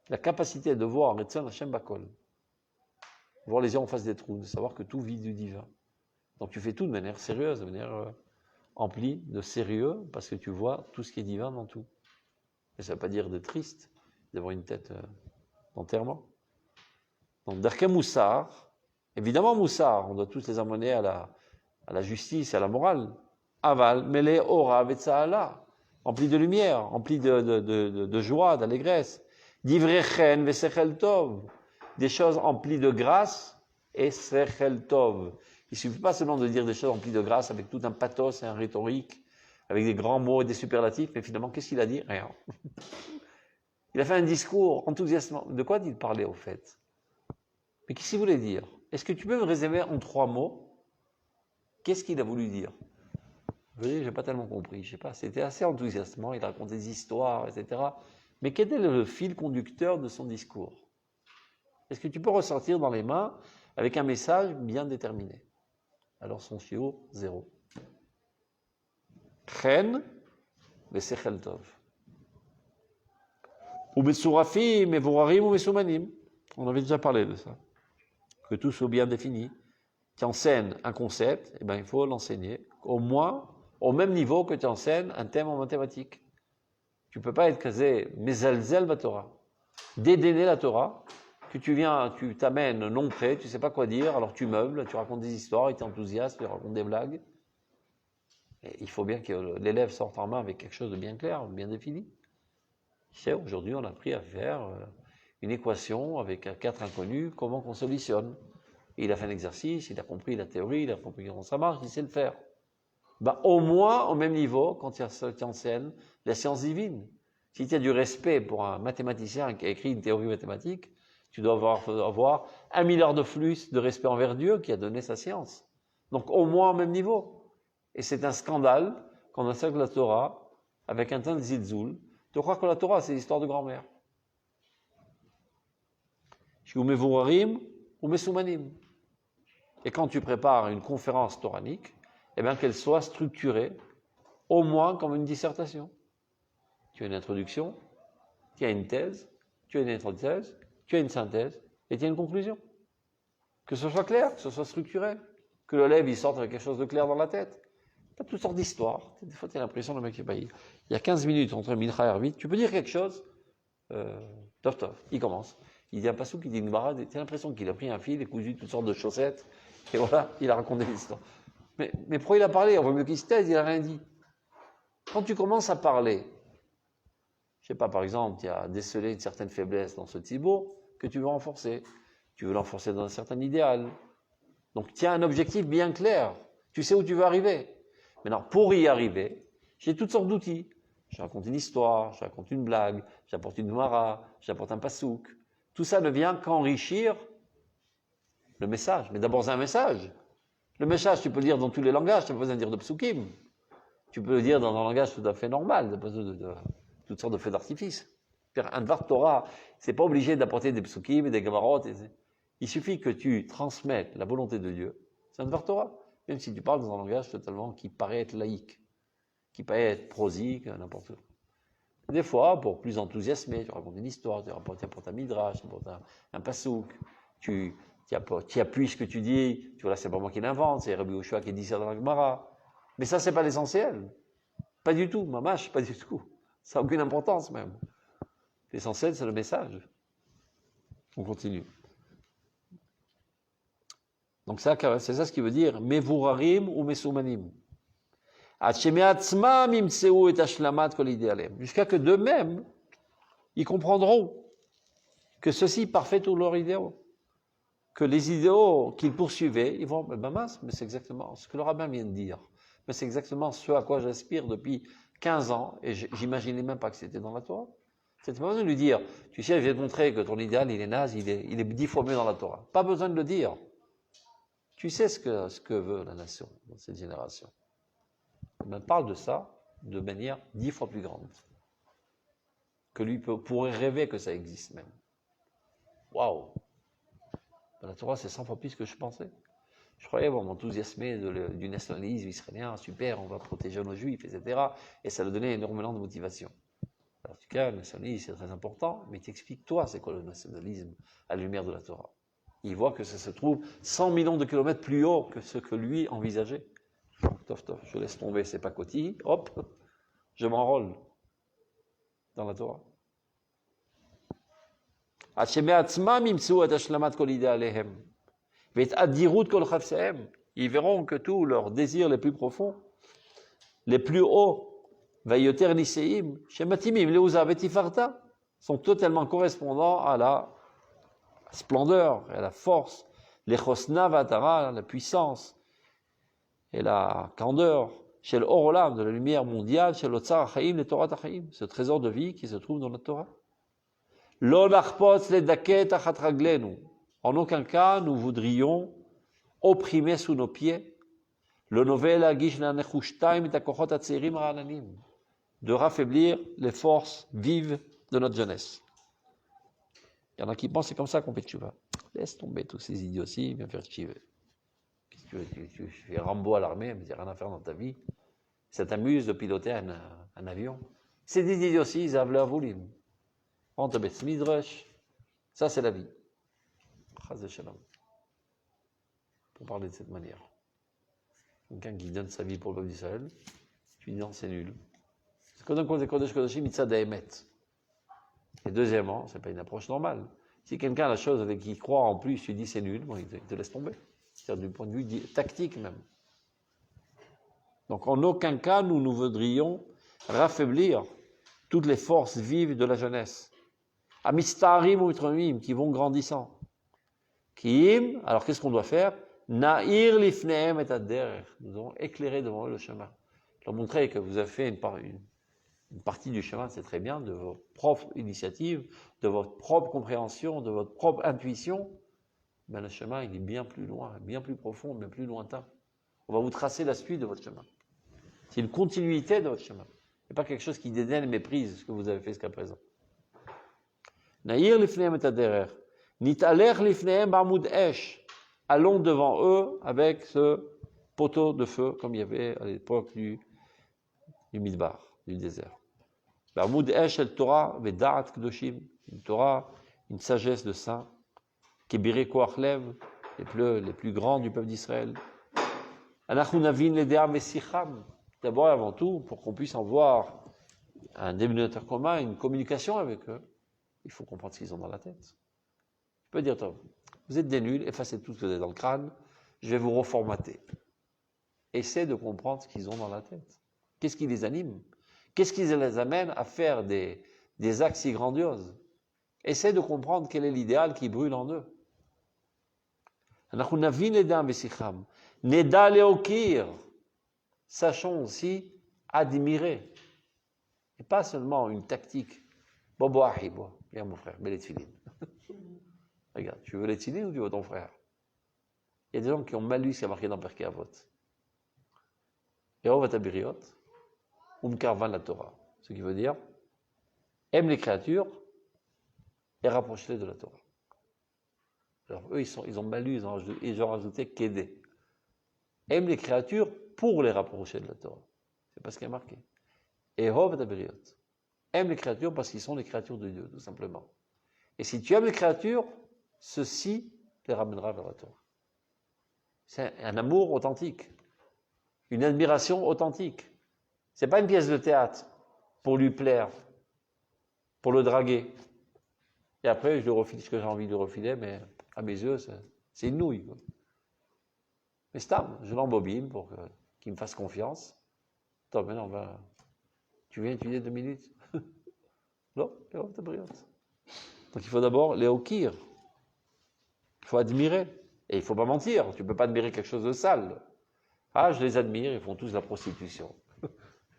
La capacité de voir Retzon Hashem Bakol. Voir les yeux en face des trous, de savoir que tout vit du divin. Donc tu fais tout de manière sérieuse, de manière emplie de sérieux, parce que tu vois tout ce qui est divin dans tout. Et ça ne veut pas dire d'être triste, d'avoir une tête d'enterrement. Donc Darke Moussar, évidemment Moussar, on doit tous les amener à la justice et à la morale. Aval, Mele Ora Vetsaala, empli de lumière, empli de joie, d'allégresse. Divrechen Vesechel Tov, des choses emplies de grâce et Sechel Tov. Il ne suffit pas seulement de dire des choses emplies de grâce avec tout un pathos et un rhétorique, avec des grands mots et des superlatifs, mais finalement, qu'est-ce qu'il a dit? Rien. Il a fait un discours enthousiasmant. De quoi il parlait au fait? Mais qu'est-ce qu'il voulait dire? Est-ce que tu peux me résumer en 3 mots? Qu'est-ce qu'il a voulu dire? Je n'ai pas tellement compris, je sais pas, c'était assez enthousiasmant, il racontait des histoires, etc. Mais quel est le fil conducteur de son discours? Est-ce que tu peux ressortir dans les mains avec un message bien déterminé? Alors son chiot, 0. Chen, vesechel tov. Ou metsurafim, mevorarim ou mesumanim. On avait déjà parlé de ça. Que tout soit bien défini. Tu enseignes un concept, eh ben, il faut l'enseigner au moins au même niveau que tu enseignes un thème en mathématiques. Tu ne peux pas être casé mezalzel la Torah. Dédaigner la Torah, que tu viens, tu t'amènes non prêt, tu ne sais pas quoi dire, alors tu meubles, tu racontes des histoires, il t'enthousiasme, tu racontes des blagues. Et il faut bien que l'élève sorte en main avec quelque chose de bien clair, bien défini. Tu sais, aujourd'hui, on a appris à faire une équation avec 4 inconnus, comment qu'on solutionne. Et il a fait un exercice, il a compris la théorie, il a compris comment ça marche, il sait le faire. Ben, au moins au même niveau quand tu enseignes la science divine. Si tu as du respect pour un mathématicien qui a écrit une théorie mathématique, tu dois avoir 1 milliard de plus de respect envers Dieu qui a donné sa science. Donc au moins au même niveau. Et c'est un scandale qu'on enseigne la Torah avec un tel zilzoul de croire que la Torah c'est l'histoire de grand-mère. Et quand tu prépares une conférence toranique, eh bien qu'elle soit structurée au moins comme une dissertation. Tu as une introduction, tu as une thèse, tu as une antithèse, tu as une synthèse et tu as une conclusion. Que ce soit clair, que ce soit structuré, que l'élève il sorte avec quelque chose de clair dans la tête. Tu as toutes sortes d'histoires. Des fois, tu as l'impression le mec qui il y a 15 minutes entre Mincha et Arvit, tu peux dire quelque chose, tof, il commence. Il dit un pasouk, il dit une barade, tu as l'impression qu'il a pris un fil et cousu toutes sortes de chaussettes, et voilà, il a raconté l'histoire. Mais pourquoi il a parlé? On veut mieux qu'il se taise, il n'a rien dit. Quand tu commences à parler, je sais pas, par exemple, tu as décelé une certaine faiblesse dans ce Thibaut que tu veux renforcer. Tu veux l'enforcer dans un certain idéal. Donc, tu as un objectif bien clair. Tu sais où tu veux arriver. Maintenant, pour y arriver, j'ai toutes sortes d'outils. Je raconte une histoire, je raconte une blague, j'apporte une mara, j'apporte un pasouk. Tout ça ne vient qu'enrichir le message. Mais d'abord, c'est un message. Le message, tu peux le dire dans tous les langages, tu n'as pas besoin de dire de psukim. Tu peux le dire dans un langage tout à fait normal, de toutes sortes de feux d'artifice. Un Dvar Torah, c'est pas obligé d'apporter des psukim et des gamarot. Il suffit que tu transmettes la volonté de Dieu. C'est un Dvar Torah. Même si tu parles dans un langage totalement qui paraît être laïque, qui paraît être prosique, n'importe quoi. Des fois, pour plus enthousiasmer, tu racontes une histoire, tu apportes un midrash, tu apportes un pasouk, tu appuies ce que tu dis, tu vois là, c'est pas moi qui l'invente, c'est Rabbi Yoshua qui dit ça dans la Gemara. Mais ça, c'est pas l'essentiel. Pas du tout, mamash, pas du tout. Ça n'a aucune importance même. L'essentiel, c'est le message. On continue. Donc ça, c'est ça ce qui veut dire mevurarim ou mesumanim. Jusqu'à que d'eux-mêmes, ils comprendront que ceci parfait tous leurs idéaux. Que les idéaux qu'ils poursuivaient, ils vont, mais c'est exactement ce que le rabbin vient de dire. Mais c'est exactement ce à quoi j'aspire depuis 15 ans, et j'imaginais même pas que c'était dans la Torah. C'était pas besoin de lui dire, tu sais, je vais te montrer que ton idéal, il est naze, il est 10 fois mieux dans la Torah. Pas besoin de le dire. Tu sais ce que veut la nation dans cette génération. Il parle de ça de manière 10 fois plus grande. Que lui pourrait rêver que ça existe même. Waouh! La Torah, c'est 100 fois plus que je pensais. Je croyais m'enthousiasmer du nationalisme israélien, super, on va protéger nos juifs, etc. Et ça leur donnait énormément de motivation. En tout cas, le nationalisme, c'est très important, mais t'expliques toi, c'est quoi le nationalisme à la lumière de la Torah. Il voit que ça se trouve 100 millions de kilomètres plus haut que ce que lui envisageait. Tof, je laisse tomber ces pacotilles, hop, je m'enrôle dans la Torah. Ils verront que tous leurs désirs les plus profonds, les plus hauts, sont totalement correspondants à la splendeur, à la force, la puissance et la candeur, chez l'Orolam, de la lumière mondiale, chez l'Otsar Chaim, le Torah Tachaim, ce trésor de vie qui se trouve dans la Torah. En aucun cas, nous voudrions opprimer sous nos pieds Le novel agish la nechushtaim et akochot atzerim ra'ananim. De raffaiblir les forces vives de notre jeunesse. Il y en a qui pensent c'est comme ça qu'on fait tchouva. Laisse tomber tous ces idioties, viens faire tchouva. Qu'est-ce que tu fais Rambo à l'armée, mais tu n'as rien à faire dans ta vie. Ça t'amuse de piloter un avion. C'est des idioties, ils avaient leur volume. On te met Midrash. Ça, c'est la vie. Chaz Shalom. Pour parler de cette manière. Quelqu'un qui donne sa vie pour le peuple d'Israël, tu dis non, c'est nul. C'est comme un Kodesh Kodashim, Mitzah d'Aemet. Et deuxièmement, ce n'est pas une approche normale. Si quelqu'un a la chose avec qui il croit en plus, tu dis c'est nul, bon, il te laisse tomber. C'est-à-dire du point de vue tactique même. Donc en aucun cas, nous voudrions raffaiblir toutes les forces vives de la jeunesse. Amistarim ou Mitromim, qui vont grandissant. Kiim, alors qu'est-ce qu'on doit faire? Na'ir lifnehem et adder. Nous devons éclairer devant eux le chemin. Leur montrer que vous avez fait une partie du chemin, c'est très bien, de votre propre initiative, de votre propre compréhension, de votre propre intuition. Mais le chemin, il est bien plus loin, bien plus profond, bien plus lointain. On va vous tracer la suite de votre chemin. C'est une continuité de votre chemin. Ce n'est pas quelque chose qui dédaigne et méprise ce que vous avez fait jusqu'à présent. Na'ir lifnehem et adder. Nitaler lifnehem ba'amud esh. Allons devant eux avec ce poteau de feu, comme il y avait à l'époque du Midbar, du désert. Ba'amud esh el Torah ve'da'at kedoshim. Une Torah, une sagesse de saints. Kebirei koach lev, les plus grands du peuple d'Israël. Anachu navin ledea mesicham. D'abord et avant tout, pour qu'on puisse avoir un dénominateur commun, une communication avec eux, il faut comprendre ce qu'ils ont dans la tête. Je peux dire, Tom, vous êtes des nuls, effacez tout ce que vous avez dans le crâne, je vais vous reformater. Essayez de comprendre ce qu'ils ont dans la tête. Qu'est-ce qui les anime? Qu'est-ce qui les amène à faire des actes si grandioses? Essayez de comprendre quel est l'idéal qui brûle en eux. Neda leokir. Sachons aussi admirer. Et pas seulement une tactique. Bobo ahibo. Viens mon frère, mets les tefilines. Regarde, tu veux les tefilines ou tu veux ton frère? Il y a des gens qui ont mal lu ce qui est marqué dans Perkei Avot. Erov atabiriot, umkarvan la Torah. Ce qui veut dire, aime les créatures et rapproche-les de la Torah. Alors eux, ils ont mal lu, ils ont rajouté kédé. Aime les créatures pour les rapprocher de la Torah. C'est pas ce qui est marqué. Erov atabiriot. Aime les créatures parce qu'ils sont les créatures de Dieu, tout simplement. Et si tu aimes les créatures, ceci les ramènera vers la Torah. C'est un amour authentique, une admiration authentique. C'est pas une pièce de théâtre pour lui plaire, pour le draguer. Et après, je lui refile ce que j'ai envie de lui refiler, mais à mes yeux, c'est une nouille. Quoi. Mais Stam, je l'embobine pour qu'il me fasse confiance. Attends, maintenant, tu viens étudier 2 minutes. Non, t'es brillante. Donc il faut d'abord les okir. Il faut admirer. Et il ne faut pas mentir. Tu ne peux pas admirer quelque chose de sale. Ah, je les admire, ils font tous la prostitution.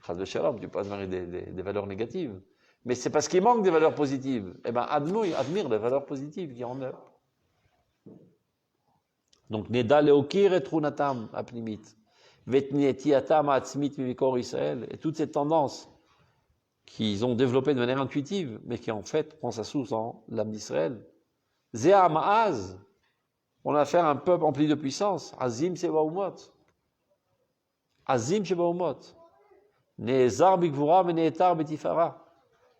Chaz v'shalom, tu peux admirer des valeurs négatives. Mais c'est parce qu'il manque des valeurs positives. Eh bien, admire les valeurs positives qui en eux. Donc, Neda leokir et trunatam apnimit. Vetnietiatam atzmit mimikor Israël. Et toutes ces tendances qu'ils ont développées de manière intuitive, mais qui en fait prend sa source en l'âme d'Israël. Zéa ma'az. On a affaire à un peuple empli de puissance. Azim shebaumot. Azim shebaumot. Ne'ezar bigvura me'ne'etar betifara.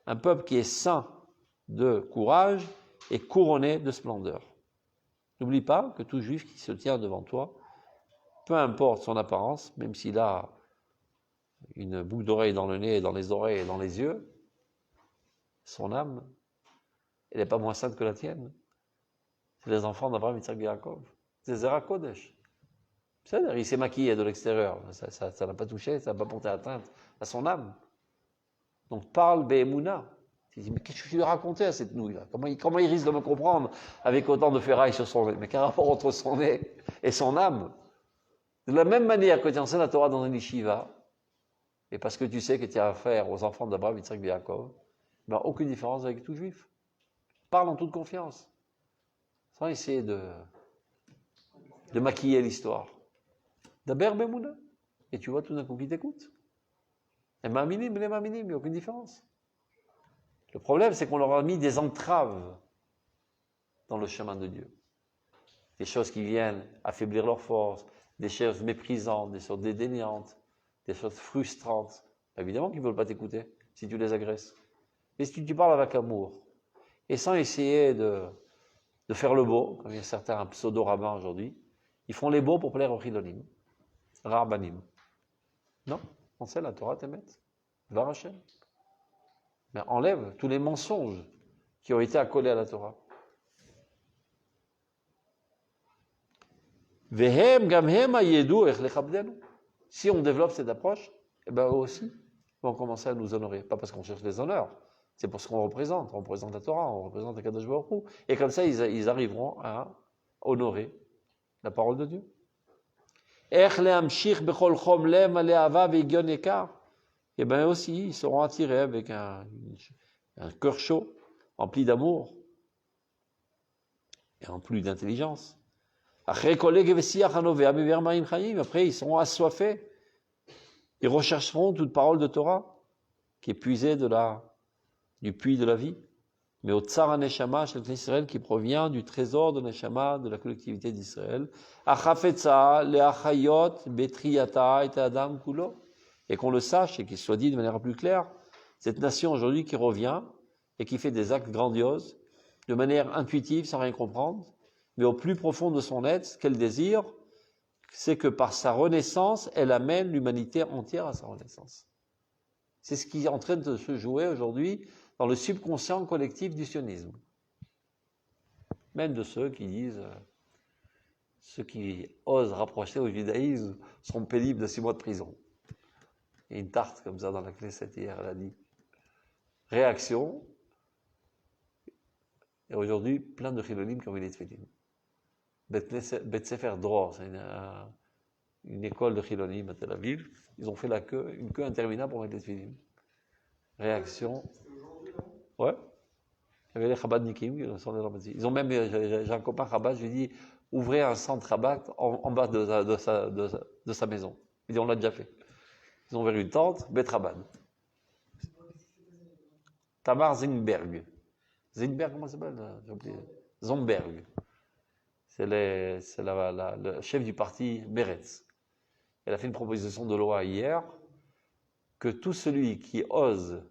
Un peuple qui est saint de courage et couronné de splendeur. N'oublie pas que tout juif qui se tient devant toi, peu importe son apparence, même s'il a une boucle d'oreille dans le nez, dans les oreilles et dans les yeux, son âme, elle n'est pas moins sainte que la tienne. C'est les enfants d'Abraham, Yitzhak et Yaakov. C'est Zera Kodesh. C'est-à-dire, il s'est maquillé de l'extérieur. Ça n'a pas touché, ça n'a pas porté atteinte à son âme. Donc, parle Be'emouna. Il dit, mais qu'est-ce que je lui ai raconté à cette nouille-là? Comment il risque de me comprendre avec autant de ferraille sur son nez? Mais quel rapport entre son nez et son âme? De la même manière que tu enseignes la Torah dans un yeshiva, et parce que tu sais que tu as affaire aux enfants d'Abraham, Yitzhak et Yaakov, ben, aucune différence avec tout juif. Parle en toute confiance. Sans essayer de maquiller l'histoire, Daber bemouna. Et tu vois tout d'un coup qui t'écoute. Les maminim, il n'y a aucune différence. Le problème, c'est qu'on leur a mis des entraves dans le chemin de Dieu. Des choses qui viennent affaiblir leur force, des choses méprisantes, des choses dédaignantes, des choses frustrantes. Évidemment qu'ils ne veulent pas t'écouter si tu les agresses. Mais si tu parles avec amour, et sans essayer de faire le beau, comme il y a certains pseudo-rabbins aujourd'hui, ils font les beaux pour plaire aux chilonim, rabbanim. Non, on sait la Torah t'émet. Va Hachem. Mais enlève tous les mensonges qui ont été accolés à la Torah. Si on développe cette approche, eh ben eux aussi vont commencer à nous honorer. Pas parce qu'on cherche les honneurs, c'est pour ce qu'on représente. On représente la Torah, on représente la Kadosh Baruch Hu. Et comme ça, ils arriveront à honorer la parole de Dieu. Et bien aussi, ils seront attirés avec un cœur chaud, empli d'amour et empli d'intelligence. Après, ils seront assoiffés. Ils rechercheront toute parole de Torah qui est puisée du puits de la vie. Mais au Tsar Neshama, chez Israël, qui provient du trésor de Neshama de la collectivité d'Israël. Et qu'on le sache et qu'il soit dit de manière plus claire, cette nation aujourd'hui qui revient et qui fait des actes grandioses, de manière intuitive, sans rien comprendre, mais au plus profond de son être, ce qu'elle désire, c'est que par sa renaissance, elle amène l'humanité entière à sa renaissance. C'est ce qui est en train de se jouer aujourd'hui dans le subconscient collectif du sionisme. Même de ceux qui disent, ceux qui osent rapprocher au judaïsme seront pénibles de 6 mois de prison. Il y a une tarte comme ça dans la Knesset hier, elle a dit. Réaction. Et aujourd'hui, plein de chilonim qui ont mis les tefillim. Bet Sefer Dror, c'est une école de chilonim à Tel Aviv. Ils ont fait une queue interminable pour mettre les tefillim. Réaction. Ouais. Il y avait les Chabadnikim qui sont là. Ils ont même, j'ai un copain Chabad, je lui ai dit, ouvrez un centre Chabad en bas de sa maison. Il dit, on l'a déjà fait. Ils ont ouvert une tente, Bet Chabad. Tamar Zingberg. Zingberg, comment ça s'appelle? J'ai oublié. Zomberg. C'est le chef du parti Meretz. Elle a fait une proposition de loi hier que tout celui qui ose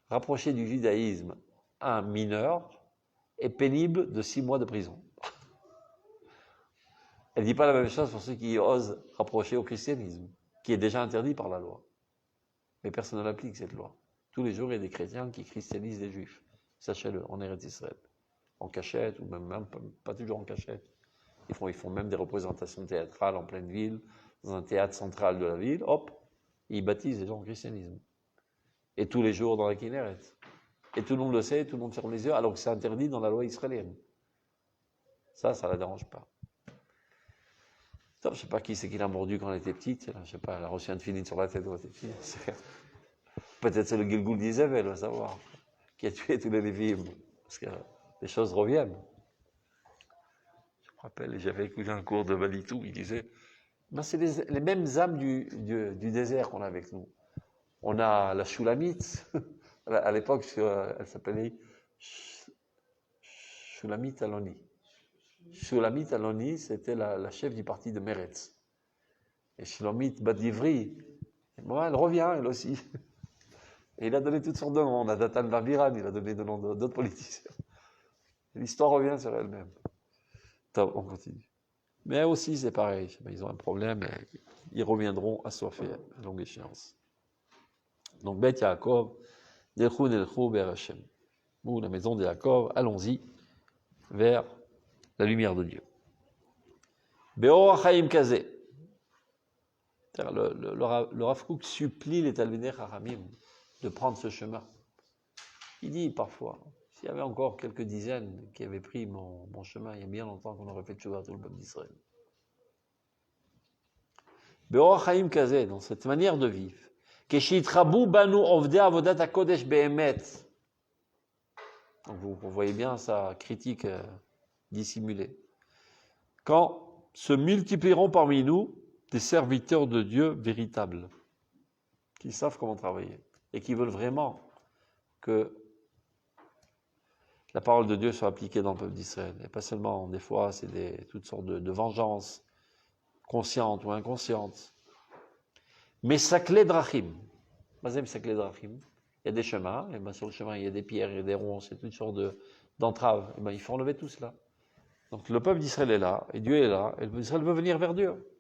rapprocher du judaïsme un mineur est pénible de 6 mois de prison. Elle ne dit pas la même chose pour ceux qui osent rapprocher au christianisme, qui est déjà interdit par la loi. Mais personne ne l'applique, cette loi. Tous les jours, il y a des chrétiens qui christianisent des juifs. Sachez-le, en Eretz Israël. En cachette, ou même pas toujours en cachette. Ils font même des représentations théâtrales en pleine ville, dans un théâtre central de la ville. Hop, ils baptisent les gens au christianisme. Et tous les jours dans la Kinneret. Et tout le monde le sait, tout le monde ferme les yeux, alors que c'est interdit dans la loi israélienne. Ça ne la dérange pas. Je ne sais pas qui c'est qui l'a mordu quand elle était petite. Je ne sais pas, elle a reçu un filine sur la tête quand elle était petite. Peut-être c'est le Gilgoul d'Israël, elle va savoir, qui a tué tous les Lévi'im. Parce que les choses reviennent. Je me rappelle, j'avais écouté un cours de Manitou, il disait, ben c'est les mêmes âmes du désert qu'on a avec nous. On a la Shulamite, à l'époque, elle s'appelait Shulamite Aloni. Shulamite Aloni, c'était la chef du parti de Meretz. Et Shulamite Badivri, bon, elle revient, elle aussi. Et il a donné toutes sortes de noms. On a Datan Barbiran, il a donné des noms d'autres politiciens. L'histoire revient sur elle-même. Top, on continue. Mais aussi, c'est pareil. Ils ont un problème. Ils reviendront assoiffés à longue échéance. Donc, Bet Yaakov, Nelchou, Nelchou, vers Hashem. Nous, la maison de Yaakov, allons-y vers la lumière de Dieu. Be'or Chaim Kazé. Le Rav Kook supplie les Talmidei Chachamim de prendre ce chemin. Il dit parfois, s'il y avait encore quelques dizaines qui avaient pris mon chemin, il y a bien longtemps qu'on aurait fait tchouva tout le peuple d'Israël. Be'or Chaim Kazé, dans cette manière de vivre. Keshitrabu banu ovdei avodat hakodesh be'emet. Donc vous voyez bien sa critique dissimulée. Quand se multiplieront parmi nous des serviteurs de Dieu véritables, qui savent comment travailler et qui veulent vraiment que la parole de Dieu soit appliquée dans le peuple d'Israël. Et pas seulement, des fois, c'est toutes sortes de vengeances, conscientes ou inconscientes. Mais Sakle Drachim. Mazem Sakle Drachim. Il y a des chemins, et bien sur le chemin, il y a des pierres, il y a des ronces, il y a toutes sortes d'entraves. Et bien, il faut enlever tout cela. Donc le peuple d'Israël est là, et Dieu est là, et le peuple d'Israël veut venir vers Dieu.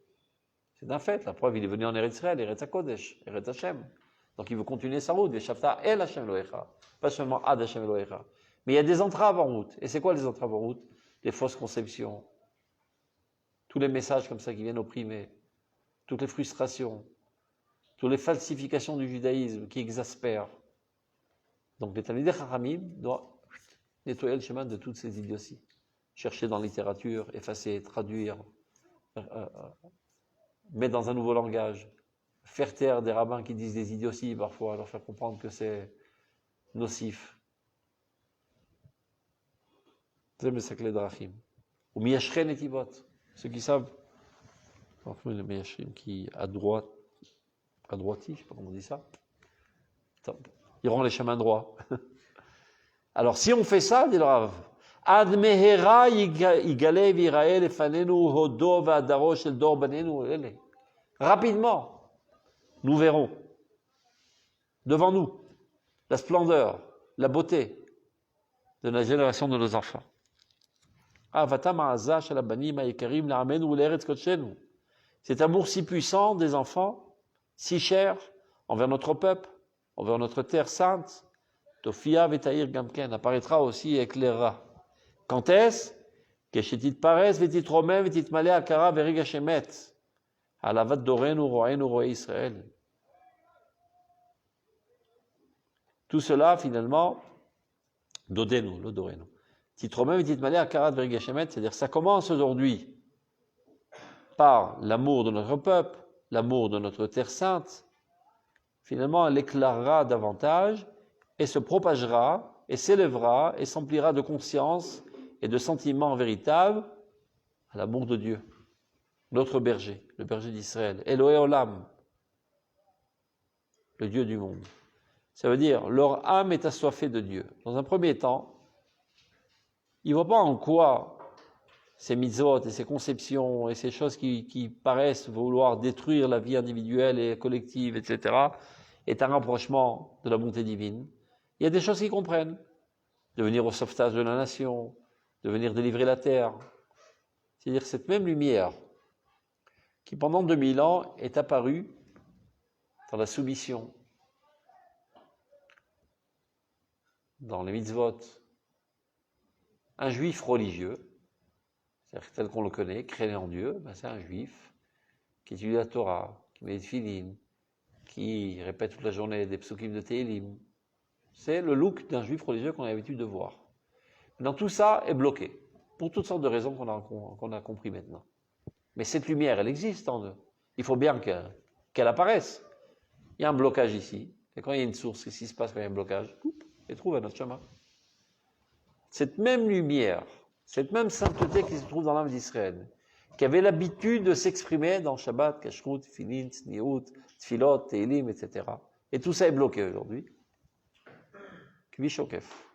C'est un fait. La preuve, il est venu en Eretz Israël, Eretz HaKodesh, Eretz Hashem. Donc il veut continuer sa route, Veshavta El Hashem Elohecha. Pas seulement Ad Hashem Elohecha. Mais il y a des entraves en route. Et c'est quoi les entraves en route? Les fausses conceptions. Tous les messages comme ça qui viennent opprimer. Toutes les frustrations. Toutes les falsifications du judaïsme qui exaspèrent. Donc les Talmidei Chachamim doivent nettoyer le chemin de toutes ces idioties. Chercher dans la littérature, effacer, traduire, mettre dans un nouveau langage, faire taire des rabbins qui disent des idioties parfois, leur faire comprendre que c'est nocif. C'est le Sakle Drachim. Ou Miyashre Netivot. Ceux qui savent, le Miyashrim qui adroitit, je ne sais pas comment on dit ça. Ils rend les chemins droits. Alors si on fait ça, dit le Rav, Ad mehera yigale virae lefanenu hodo va'adaro shel dor banenu ele. Rapidement, nous verrons devant nous la splendeur, la beauté de la génération de nos enfants. Cet amour si puissant des enfants, si cher envers notre peuple, envers notre terre sainte, Tofia vetaïr gamken apparaîtra aussi et éclairera. Quand est-ce? Keshetit pares vetit romem vetit malé akara veriga shemet. Alavat dorenu roenu roe Israël. Tout cela, finalement, dodenu, le dorenu. Titromem vetit malé akara veriga shemet, c'est-à-dire ça commence aujourd'hui par l'amour de notre peuple, l'amour de notre terre sainte. Finalement, elle éclairera davantage et se propagera et s'élèvera et s'emplira de conscience et de sentiments véritables à l'amour de Dieu, notre berger, le berger d'Israël, Elohé Olam, le Dieu du monde. Ça veut dire, leur âme est assoiffée de Dieu. Dans un premier temps, ils ne voient pas en quoi ces mitzvot et ces conceptions et ces choses qui paraissent vouloir détruire la vie individuelle et collective, etc., est un rapprochement de la bonté divine. Il y a des choses qu'ils comprennent. De venir au sauvetage de la nation, de venir délivrer la terre. C'est-à-dire cette même lumière qui pendant 2000 ans est apparue dans la soumission, dans les mitzvot. Un juif religieux, c'est-à-dire tel qu'on le connaît, créé en Dieu, ben c'est un juif qui étudie la Torah, qui met des filines, qui répète toute la journée des psukim de Tehillim. C'est le look d'un juif religieux qu'on a l'habitude de voir. Maintenant, tout ça est bloqué, pour toutes sortes de raisons qu'on a compris maintenant. Mais cette lumière, elle existe en eux. Il faut bien qu'elle apparaisse. Il y a un blocage ici. Et quand il y a une source, qu'est-ce qui se passe quand il y a un blocage? Elle trouve un autre chemin. Cette même lumière, cette même sainteté qui se trouve dans l'âme d'Israël, qui avait l'habitude de s'exprimer dans Shabbat, Kashrut, Filin, Tzniut, Tfilot, Tehillim, etc. Et tout ça est bloqué aujourd'hui. Kvishokef.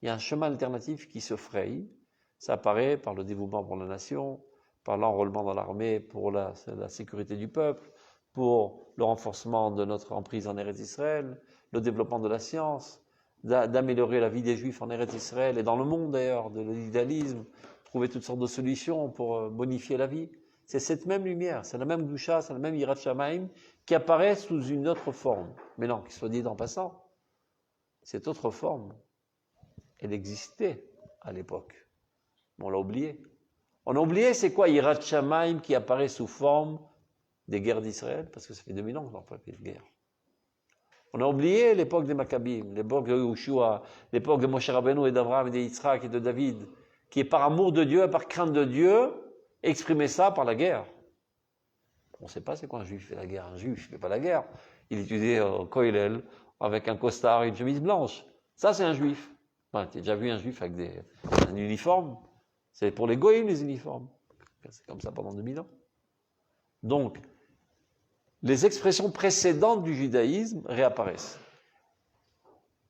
Il y a un chemin alternatif qui se fraye. Ça apparaît par le dévouement pour la nation, par l'enrôlement dans l'armée pour la sécurité du peuple, pour le renforcement de notre emprise en Eretz Israël, le développement de la science, d'améliorer la vie des Juifs en Eretz Israël et dans le monde d'ailleurs, de l'idéalisme, trouver toutes sortes de solutions pour bonifier la vie. C'est cette même lumière, c'est la même doucha, c'est la même Yirat Shamayim qui apparaît sous une autre forme. Mais non, qu'il soit dit en passant, cette autre forme, elle existait à l'époque. On l'a oublié. On a oublié c'est quoi Yirat Shamayim qui apparaît sous forme des guerres d'Israël, parce que ça fait 2000 ans qu'on n'a pas fait de guerre. On a oublié l'époque des Maccabim, l'époque de Yoshua, l'époque de Moshe Rabbeinu et d'Abraham et d'Yitzhak et de David, qui est par amour de Dieu, par crainte de Dieu, exprimé ça par la guerre. On ne sait pas c'est quoi un juif fait la guerre. Un juif ne fait pas la guerre. Il étudiait au Koilel avec un costard et une chemise blanche. Ça, c'est un juif. Ouais, tu as déjà vu un juif avec un uniforme? C'est pour les goïms, les uniformes. C'est comme ça pendant 2000 ans. Donc, les expressions précédentes du judaïsme réapparaissent.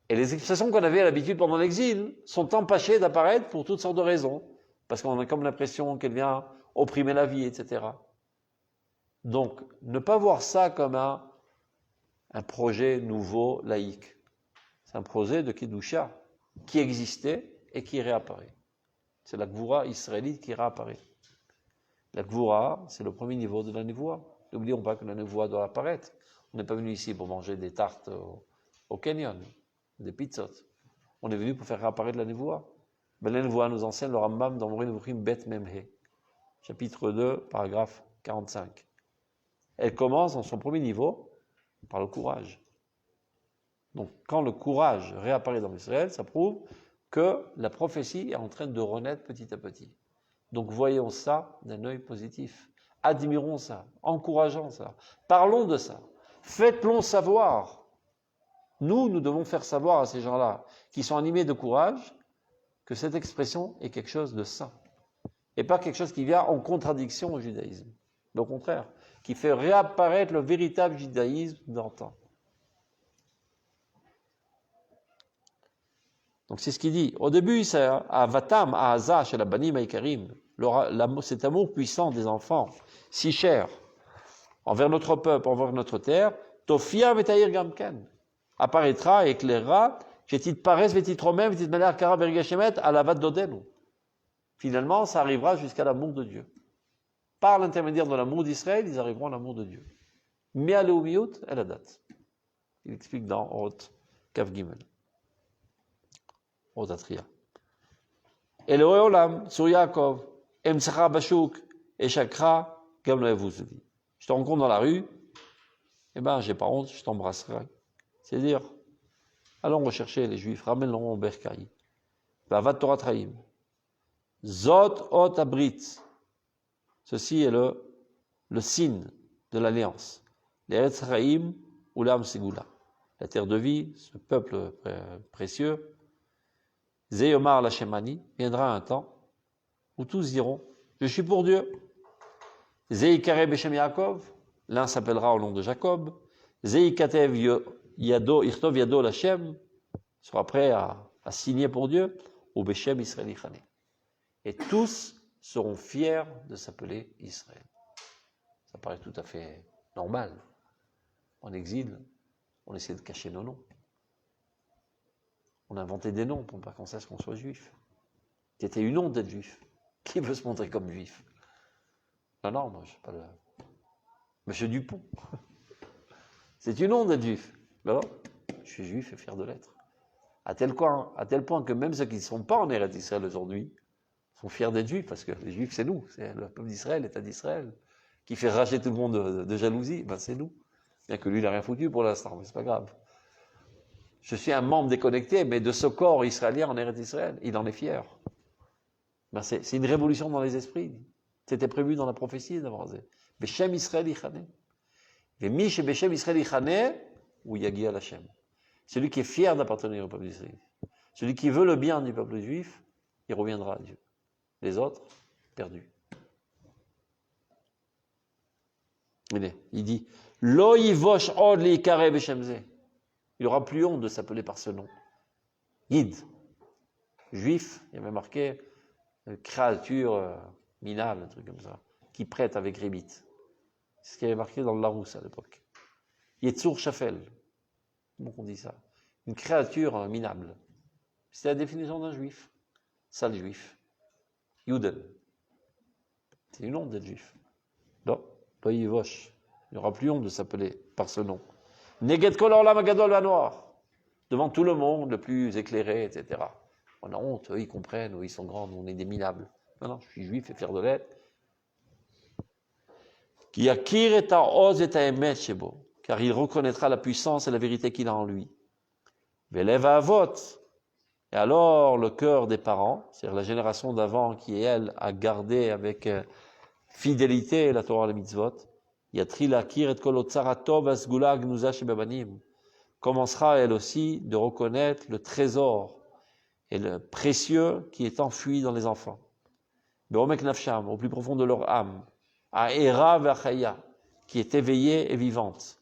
Et les expressions qu'on avait à l'habitude pendant l'exil sont empêchées d'apparaître pour toutes sortes de raisons. Parce qu'on a comme l'impression qu'elle vient opprimer la vie, etc. Donc, ne pas voir ça comme un projet nouveau, laïque. C'est un projet de Kedusha qui existait et qui réapparaît. C'est la Gvoura israélite qui réapparaît. La Gvoura, c'est le premier niveau de la Névoie. N'oublions pas que la Névoie doit apparaître. On n'est pas venu ici pour manger des tartes au Canyon, des pizzas. On est venu pour faire réapparaître la Névoie. Ben, la Névoie nous enseigne le Rambam dans Moreh Nevuchim Bet Memhe, chapitre 2, paragraphe 45. Elle commence dans son premier niveau par le courage. Donc, quand le courage réapparaît dans Israël, ça prouve que la prophétie est en train de renaître petit à petit. Donc, voyons ça d'un œil positif. Admirons ça, encourageons ça, parlons de ça, faites-le savoir. Nous devons faire savoir à ces gens-là, qui sont animés de courage, que cette expression est quelque chose de saint, et pas quelque chose qui vient en contradiction au judaïsme. Mais au contraire, qui fait réapparaître le véritable judaïsme d'antan. Donc c'est ce qu'il dit. Au début, c'est à Vatam, à Haza, chez la Banim Aïkarim, cet amour puissant des enfants, si cher, envers notre peuple, envers notre terre, Tofia Vetaïr Gamken, apparaîtra et éclairera, Jetit Pares, Vetit Romem, Vetit Meler Kara Bergashemet, à la Vat Dodenu. Finalement, ça arrivera jusqu'à l'amour de Dieu. Par l'intermédiaire de l'amour d'Israël, ils arriveront à l'amour de Dieu. Mais à l'Oumiout, elle a date. Il explique dans Hot, Kav Gimel. Otatria. Elohé Olam, sur Yaakov, Emtsara Bashuk, et Chakra, Gam Loevuzdi. Je te rencontre dans la rue, eh ben, j'ai pas honte, je t'embrasserai. C'est-à-dire, allons rechercher les Juifs, ramène-les en Berkaï. Vavat Torah Traim. Zot Ot Abrit. Ceci est le signe de l'alliance. L'Eretz Chaim, Ulam Segula. La terre de vie, ce peuple précieux, Zeyomar Lachemani, viendra un temps où tous diront, je suis pour Dieu. Zeikare Beshem Yaakov, l'un s'appellera au nom de Jacob. Zeikatev Yado, Irtov Yado Lachem, sera prêt à signer pour Dieu, au Beshem Israël Ichane. Et tous seront fiers de s'appeler Israël. Ça paraît tout à fait normal. En exil, on essaie de cacher nos noms. On a inventé des noms pour ne pas qu'on sache qu'on soit juif. C'était une honte d'être juif. Qui veut se montrer comme juif? Non, moi je suis pas le... Monsieur Dupont. C'est une honte d'être juif. Alors, je suis juif et fier de l'être. À tel point que même ceux qui ne sont pas en Eretz Israël aujourd'hui sont fiers d'être juifs, parce que les juifs c'est nous, c'est le peuple d'Israël, l'État d'Israël, qui fait rager tout le monde de jalousie, ben c'est nous. Bien que lui il n'a rien foutu pour l'instant, mais c'est pas grave. Je suis un membre déconnecté, mais de ce corps israélien en Eretz Israël, il en est fier. Ben c'est une révolution dans les esprits. C'était prévu dans la prophétie d'avoir Beshem Israël Ichane. Et Mish Beshem Israël Ichane, ou Yagi al Hashem. Celui qui est fier d'appartenir au peuple d'Israël. Celui qui veut le bien du peuple juif, il reviendra à Dieu. Les autres, perdus. Il dit, Lo yivosh od li ikare b'shemze. Il n'aura plus honte de s'appeler par ce nom. Guide. Juif, il y avait marqué créature minable, un truc comme ça, qui prête avec rébite. C'est ce qui avait marqué dans le Larousse à l'époque. Yetzur Shafel. Comment on dit ça? Une créature minable. C'est la définition d'un juif. Sale juif. Yudel. C'est une honte d'être juif. Non, pas Yivosh. Il n'y aura plus honte de s'appeler par ce nom. Neget Kol Olam Agadol Vanoir. Devant tout le monde, le plus éclairé, etc. On a honte, eux ils comprennent, eux ils sont grands, nous on est des minables. Non, je suis juif et fier de l'être. Qui akir et ta oz et ta emet shebo. Car il reconnaîtra la puissance et la vérité qu'il a en lui. Velev avot. Et alors, le cœur des parents, c'est-à-dire la génération d'avant qui, elle, a gardé avec fidélité la Torah et la mitzvot, Yatri lakir et kol otzara tov asgula gnuza shebebanim, commencera, elle aussi, de reconnaître le trésor et le précieux qui est enfui dans les enfants. Be'omek nafsham, au plus profond de leur âme, à Era ve'achaya, qui est éveillée et vivante.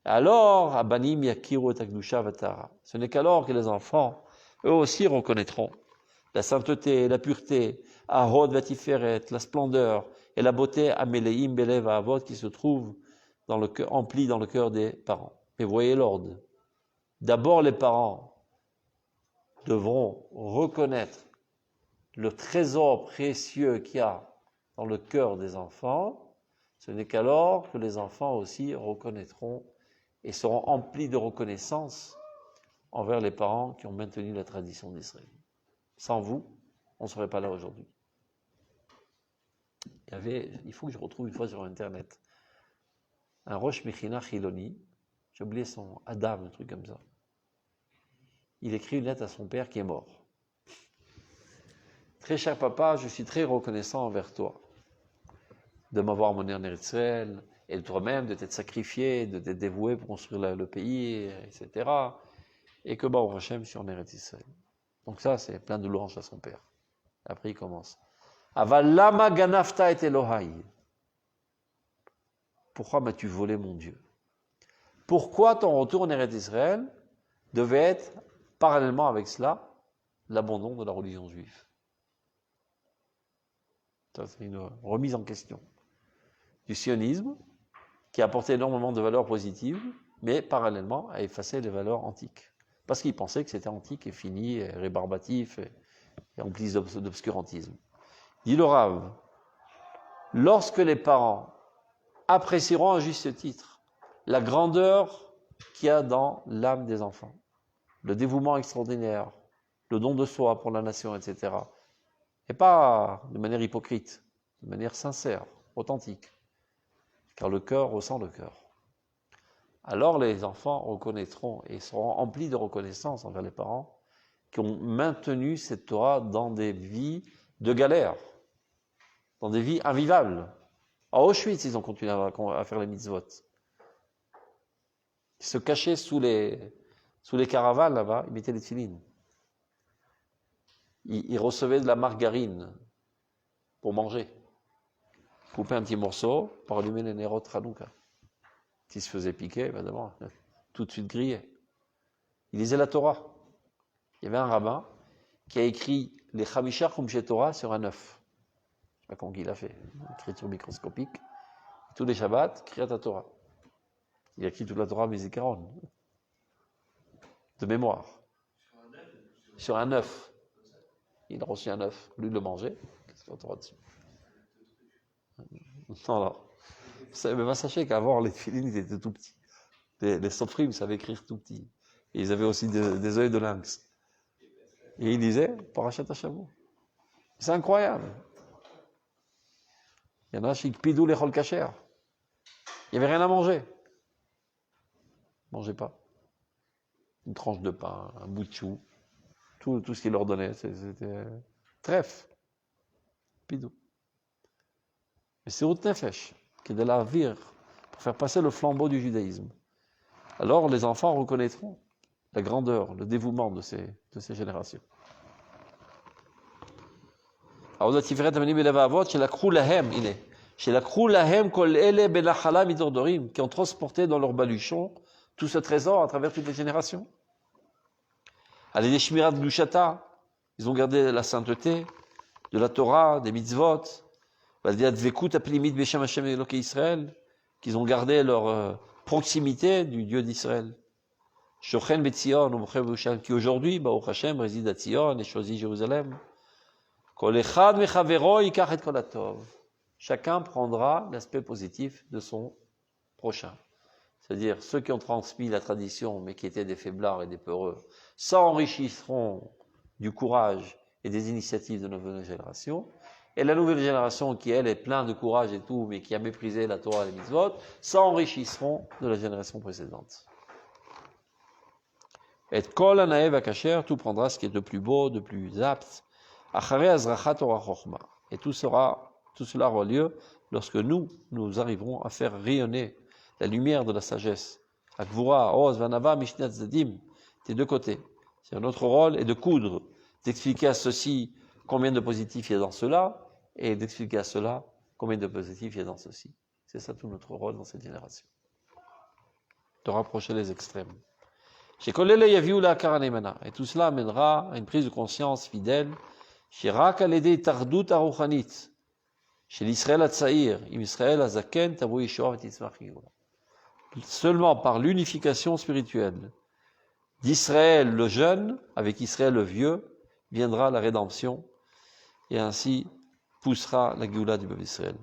Alors, Abanim Yakiru et Akdusha Vatara. Ce n'est qu'alors que les enfants, eux aussi, reconnaîtront la sainteté, la pureté, Ahod Vatiferet, la splendeur et la beauté Ameleim Belev Avot qui se trouve dans le cœur, empli dans le cœur des parents. Mais voyez l'ordre. D'abord, les parents devront reconnaître le trésor précieux qu'il y a dans le cœur des enfants. Ce n'est qu'alors que les enfants aussi reconnaîtront et seront emplis de reconnaissance envers les parents qui ont maintenu la tradition d'Israël. Sans vous, on ne serait pas là aujourd'hui. Il faut que je retrouve une fois sur Internet, un Rosh Mechina Chiloni, j'ai oublié son Adam, un truc comme ça. Il écrit une lettre à son père qui est mort. Très cher papa, je suis très reconnaissant envers toi de m'avoir emmené en Eretz Israël et de toi-même, de t'être sacrifié, de t'être dévoué pour construire le pays, etc. Et que Baruch Hashem, je suis en Eretz Israël. Donc ça, c'est plein de louanges à son père. Après, il commence. Aval lama ganafta et Elohai. Pourquoi m'as-tu volé mon Dieu? Pourquoi ton retour en Eretz Israël devait être, parallèlement avec cela, l'abandon de la religion juive? Ça, c'est une remise en question du sionisme qui a apporté énormément de valeurs positives, mais parallèlement a effacé les valeurs antiques. Parce qu'ils pensaient que c'était antique et fini, et rébarbatif, et rempli d'obscurantisme. Dit le Rav, lorsque les parents apprécieront à juste titre la grandeur qu'il y a dans l'âme des enfants, le dévouement extraordinaire, le don de soi pour la nation, etc., et pas de manière hypocrite, de manière sincère, authentique, car le cœur ressent le cœur. Alors les enfants reconnaîtront et seront emplis de reconnaissance envers les parents qui ont maintenu cette Torah dans des vies de galère, dans des vies invivables. À Auschwitz, ils ont continué à faire les mitzvot. Ils se cachaient sous les caravanes là-bas, ils mettaient les tefilines. Ils recevaient de la margarine pour manger. Ils coupaient un petit morceau pour allumer les nérots de Hanouka. S'ils se faisaient piquer, évidemment, tout de suite grillé. Ils lisaient la Torah. Il y avait un rabbin qui a écrit les Chamishar Chumshe Torah sur un œuf. Je ne sais pas comment il a fait, une écriture microscopique. Tous les Shabbats, Kriyat HaTorah. Il a écrit toute la Torah Mizikaron. De mémoire. Sur un œuf. Il a reçu un œuf, lui le mangeait. Qu'est-ce qu'on Torah dessus? Non. Mais sachez qu'avant, les filines, ils étaient tout petits. Les soprim savaient écrire tout petit. Et ils avaient aussi des œils de lynx. Et ils disaient, Parashat Hashavua. C'est incroyable. Il y en a chez Pidou les Chol Kacher. Il n'y avait rien à manger. Ils ne mangeaient pas. Une tranche de pain, un bout de chou. Tout ce qu'ils leur donnaient, c'était trèfle. Pidou. Mais c'est Rout Nefesh, qui est de la vire, pour faire passer le flambeau du judaïsme. Alors les enfants reconnaîtront la grandeur, le dévouement de ces générations. Qui ont transporté dans leur baluchon tout ce trésor à travers toutes les générations. Ils ont gardé la sainteté de la Torah, des mitzvot, qu'ils ont gardé leur proximité du Dieu d'Israël. Qui aujourd'hui, Baruch Hashem, réside à Tzion et choisit Jérusalem. Chacun prendra l'aspect positif de son prochain. C'est-à-dire, ceux qui ont transmis la tradition, mais qui étaient des faiblards et des peureux, s'enrichiront du courage et des initiatives de notre nouvelle génération. Et la nouvelle génération, qui elle est pleine de courage et tout, mais qui a méprisé la Torah et les mitzvot, s'enrichiront de la génération précédente. Et kol anaev akacher, tout prendra ce qui est de plus beau, de plus apte. Acharei azrachat Torah chochma. Et tout cela aura lieu lorsque nous arriverons à faire rayonner la lumière de la sagesse. Akvura, Oz, Vanava, Mishnat Zadim, des deux côtés. C'est notre rôle est de coudre, d'expliquer à ceci combien de positifs il y a dans cela, et d'expliquer à cela combien de positifs il y a dans ceci. C'est ça tout notre rôle dans cette génération. De rapprocher les extrêmes. Et tout cela amènera à une prise de conscience fidèle. Chez l'Israël Hatzaïr, Israël Azaken, Tavo Yeshua V'Titzmach Geoula. Seulement par l'unification spirituelle d'Israël le jeune avec Israël le vieux viendra la rédemption et ainsi poussera la Géoula du peuple d'Israël.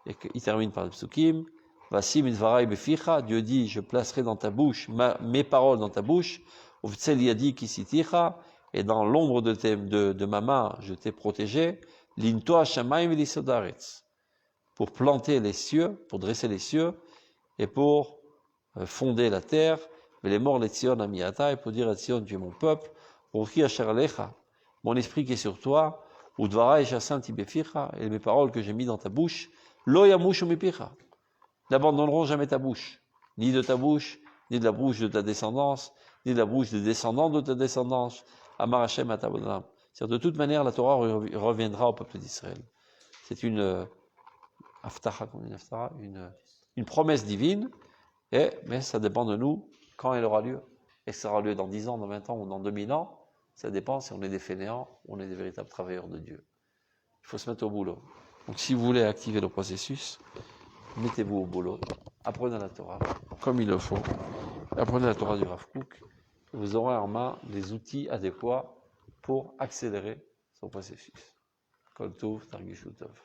Et il termine par le psukim. Vasi midvarai beficha, Dieu dit, je placerai dans ta bouche mes paroles dans ta bouche. Uvtsel yadi kisiticha, et dans l'ombre de ma main, je t'ai protégé. Linto hashamayim v'lisodaretz, pour planter les cieux, pour dresser les cieux, et pour fonder la terre. Les morts les Tzion amiata, et pour dire à Tzion, tu es mon peuple. Ruchi asher alecha, mon esprit qui est sur toi. Udvarai shasam tibeficha, et mes paroles que j'ai mis dans ta bouche. Lo yamushu mipicha, n'abandonneront jamais ta bouche, ni de ta bouche, ni de la bouche de ta descendance, ni de la bouche des descendants de ta descendance. Amar Hashem atabonam. C'est-à-dire, de toute manière, la Torah reviendra au peuple d'Israël. C'est une une promesse divine, mais ça dépend de nous quand elle aura lieu. Est-ce que ça aura lieu dans 10 ans, dans 20 ans ou dans 2000 ans? Ça dépend si on est des fainéants ou on est des véritables travailleurs de Dieu. Il faut se mettre au boulot. Donc si vous voulez activer le processus, mettez-vous au boulot, apprenez la Torah comme il le faut, apprenez la Torah du Rav Kook, et vous aurez en main les outils adéquats pour accélérer son processus. Kol Tov, Targishu Tov.